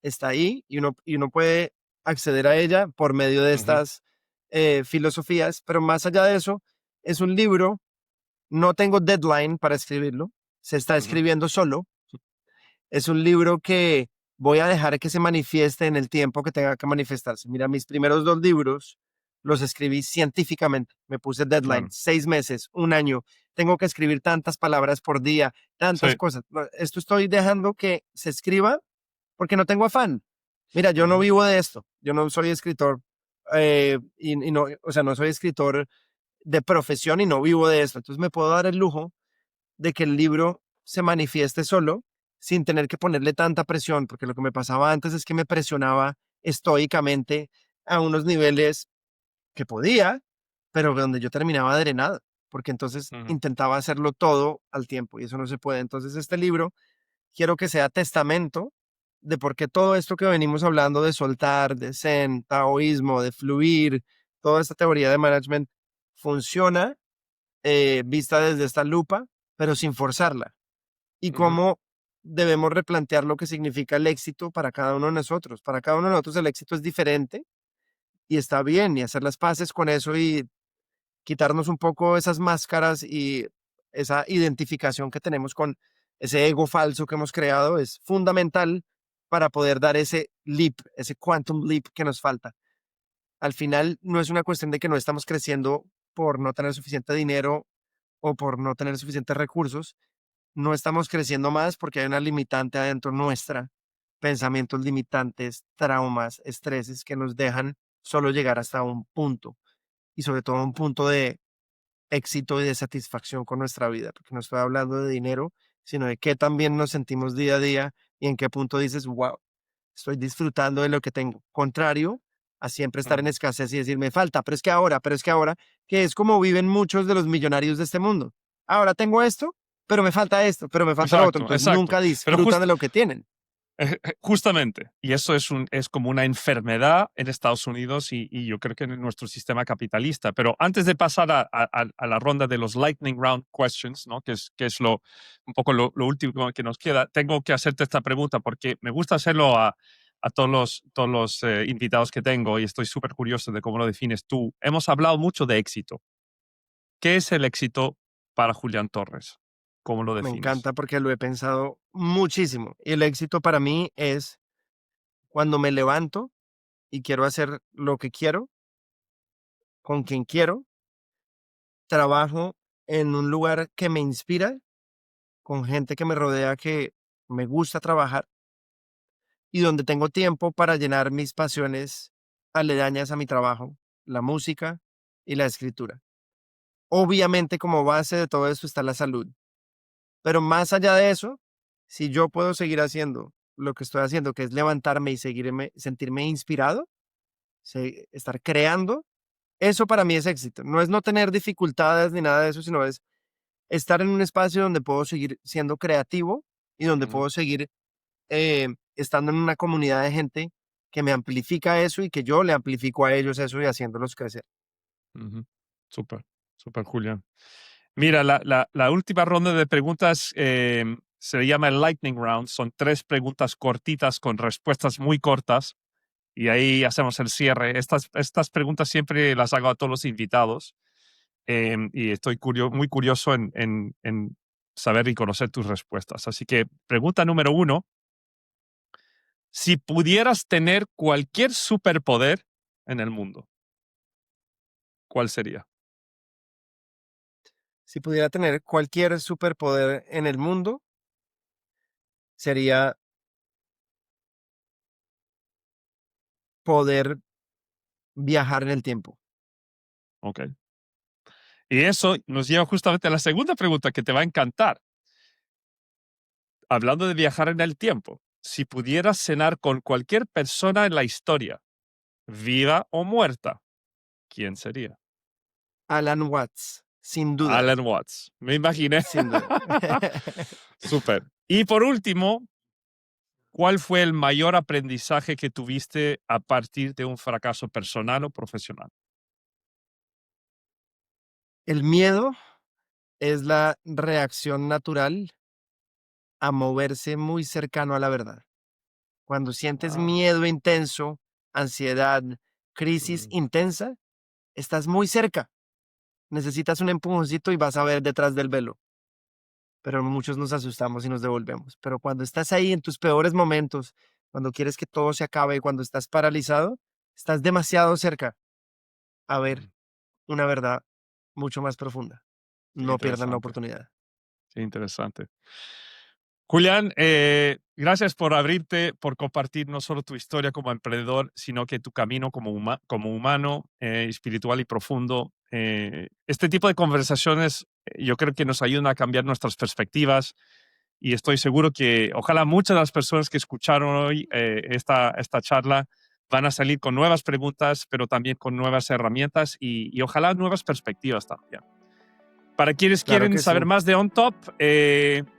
A: está ahí y uno puede acceder a ella por medio de
B: ujú,
A: estas filosofías, pero más allá de eso, es un libro, no tengo deadline para escribirlo, se está
B: ujú,
A: escribiendo solo, es un libro que voy a dejar que se manifieste en el tiempo que tenga que manifestarse. Mira, mis primeros dos libros los escribí científicamente. Me puse deadline,
B: claro.
A: 6 meses, un año. Tengo que escribir tantas palabras por día, tantas
B: Sí.
A: cosas. No, esto estoy dejando que se escriba porque no tengo afán. Mira, yo no
B: Ujú,
A: vivo de esto. Yo no soy escritor y no, o sea, no soy escritor de profesión y no vivo de esto. Entonces me puedo dar el lujo de que el libro se manifieste solo sin tener que ponerle tanta presión, porque lo que me pasaba antes es que me presionaba estoicamente a unos niveles que podía, pero donde yo terminaba drenado, porque entonces
B: ujú,
A: intentaba hacerlo todo al tiempo y eso no se puede. Entonces este libro quiero que sea testamento de por qué todo esto que venimos hablando de soltar, de zen, taoísmo, de fluir, toda esta teoría de management funciona vista desde esta lupa, pero sin forzarla. Y
B: ujú,
A: cómo debemos replantear lo que significa el éxito para cada uno de nosotros. Para cada uno de nosotros el éxito es diferente y está bien y hacer las paces con eso y quitarnos un poco esas máscaras y esa identificación que tenemos con ese ego falso que hemos creado es fundamental para poder dar ese leap, ese quantum leap que nos falta. Al final no es una cuestión de que no estamos creciendo por no tener suficiente dinero o por no tener suficientes recursos, no estamos creciendo más porque hay una limitante adentro nuestra, pensamientos limitantes, traumas, estreses que nos dejan solo llegar hasta un punto y sobre todo un punto de éxito y de satisfacción con nuestra vida, porque no estoy hablando de dinero, sino de qué también nos sentimos día a día y en qué punto dices, wow, estoy disfrutando de lo que tengo. Contrario a siempre estar en
B: ujú.
A: escasez y decir, me falta, pero es que ahora, que es como viven muchos de los millonarios de este mundo. Ahora tengo esto, pero me falta esto, pero me falta lo otro.
B: Exacto,
A: Entonces
B: exacto.
A: nunca
B: Pero
A: disfrutan de lo que tienen.
B: justamente, y eso es como una enfermedad en Estados Unidos y yo creo que en nuestro sistema capitalista. Pero antes de pasar a la ronda de los lightning round questions, ¿no? Que es un poco lo último que nos queda, tengo que hacerte esta pregunta porque me gusta hacerlo a todos los invitados que tengo y estoy súper curioso de cómo lo defines tú. Hemos hablado mucho de éxito. ¿Qué es el éxito para Julián Torres? ¿Cómo lo
A: Me
B: defines?
A: encanta porque lo he pensado muchísimo. Y el éxito para mí es cuando me levanto y quiero hacer lo que quiero, con quien quiero, trabajo en un lugar que me inspira, con gente que me rodea que me gusta trabajar y donde tengo tiempo para llenar mis pasiones aledañas a mi trabajo, la música y la escritura. Obviamente como base de todo esto está la salud, pero más allá de eso, si yo puedo seguir haciendo lo que estoy haciendo, que es levantarme y seguirme, sentirme inspirado, estar creando, eso para mí es éxito. No es no tener dificultades ni nada de eso, sino es estar en un espacio donde puedo seguir siendo creativo y donde
B: Ujú,
A: puedo seguir estando en una comunidad de gente que me amplifica eso y que yo le amplifico a ellos eso y haciéndolos crecer.
B: ujú. Súper, súper, Julián. Mira, la última ronda de preguntas se llama el Lightning Round. Son tres preguntas cortitas con respuestas muy cortas y ahí hacemos el cierre. Estas preguntas siempre las hago a todos los invitados y estoy muy curioso en saber y conocer tus respuestas. Así que pregunta número uno, si pudieras tener cualquier superpoder en el mundo, ¿cuál sería?
A: Si pudiera tener cualquier superpoder en el mundo, sería poder viajar en el tiempo.
B: Ok. Y eso nos lleva justamente a la segunda pregunta que te va a encantar. Hablando de viajar en el tiempo, si pudieras cenar con cualquier persona en la historia, viva o muerta, ¿quién sería?
A: Alan Watts, sin duda,
B: Alan Watts. Me imaginé.
A: sin duda.
B: Súper. Y por último, ¿cuál fue el mayor aprendizaje que tuviste a partir de un fracaso personal o profesional?
A: El miedo es la reacción natural a moverse muy cercano a la verdad. Cuando sientes
B: Ah,
A: miedo intenso, ansiedad, crisis
B: mm,
A: intensa, estás muy cerca. Necesitas un empujoncito y vas a ver detrás del velo. Pero muchos nos asustamos y nos devolvemos. Pero cuando estás ahí en tus peores momentos, cuando quieres que todo se acabe, cuando estás paralizado, estás demasiado cerca a ver
B: mm,
A: una verdad mucho más profunda.
B: qué
A: No pierdan la
B: interesante.
A: oportunidad.
B: Qué interesante. Julián, gracias por abrirte, por compartir no solo tu historia como emprendedor, sino que tu camino como humano, espiritual y profundo. Este tipo de conversaciones yo creo que nos ayudan a cambiar nuestras perspectivas y estoy seguro que ojalá muchas de las personas que escucharon hoy esta charla van a salir con nuevas preguntas, pero también con nuevas herramientas y ojalá nuevas perspectivas también. Para quienes
A: Claro
B: quieren
A: que sí.
B: saber más de OnTop,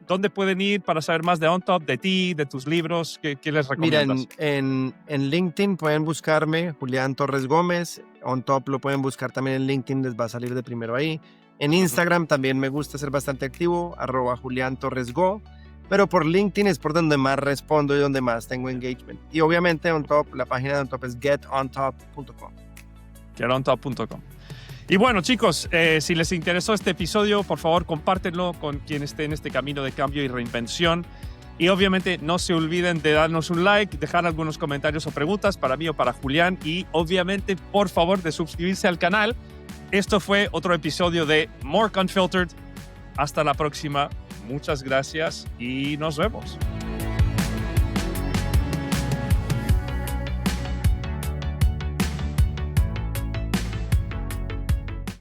B: ¿dónde pueden ir para saber más de OnTop, de ti, de tus libros? ¿Qué les
A: Mira,
B: recomiendas?
A: en LinkedIn pueden buscarme Julián Torres Gómez. On Top lo pueden buscar también en LinkedIn, les va a salir de primero ahí. En
B: Ujú.
A: Instagram también me gusta ser bastante activo, @Julián Torres Go. Pero por LinkedIn es por donde más respondo y donde más tengo engagement. Y obviamente On Top, la página de On Top es getontop.com.
B: GetOnTop.com. Y bueno, chicos, si les interesó este episodio, por favor, compártenlo con quien esté en este camino de cambio y reinvención. Y obviamente no se olviden de darnos un like, dejar algunos comentarios o preguntas para mí o para Julián. Y obviamente, por favor, de suscribirse al canal. Esto fue otro episodio de More Unfiltered. Hasta la próxima. Muchas gracias y nos vemos.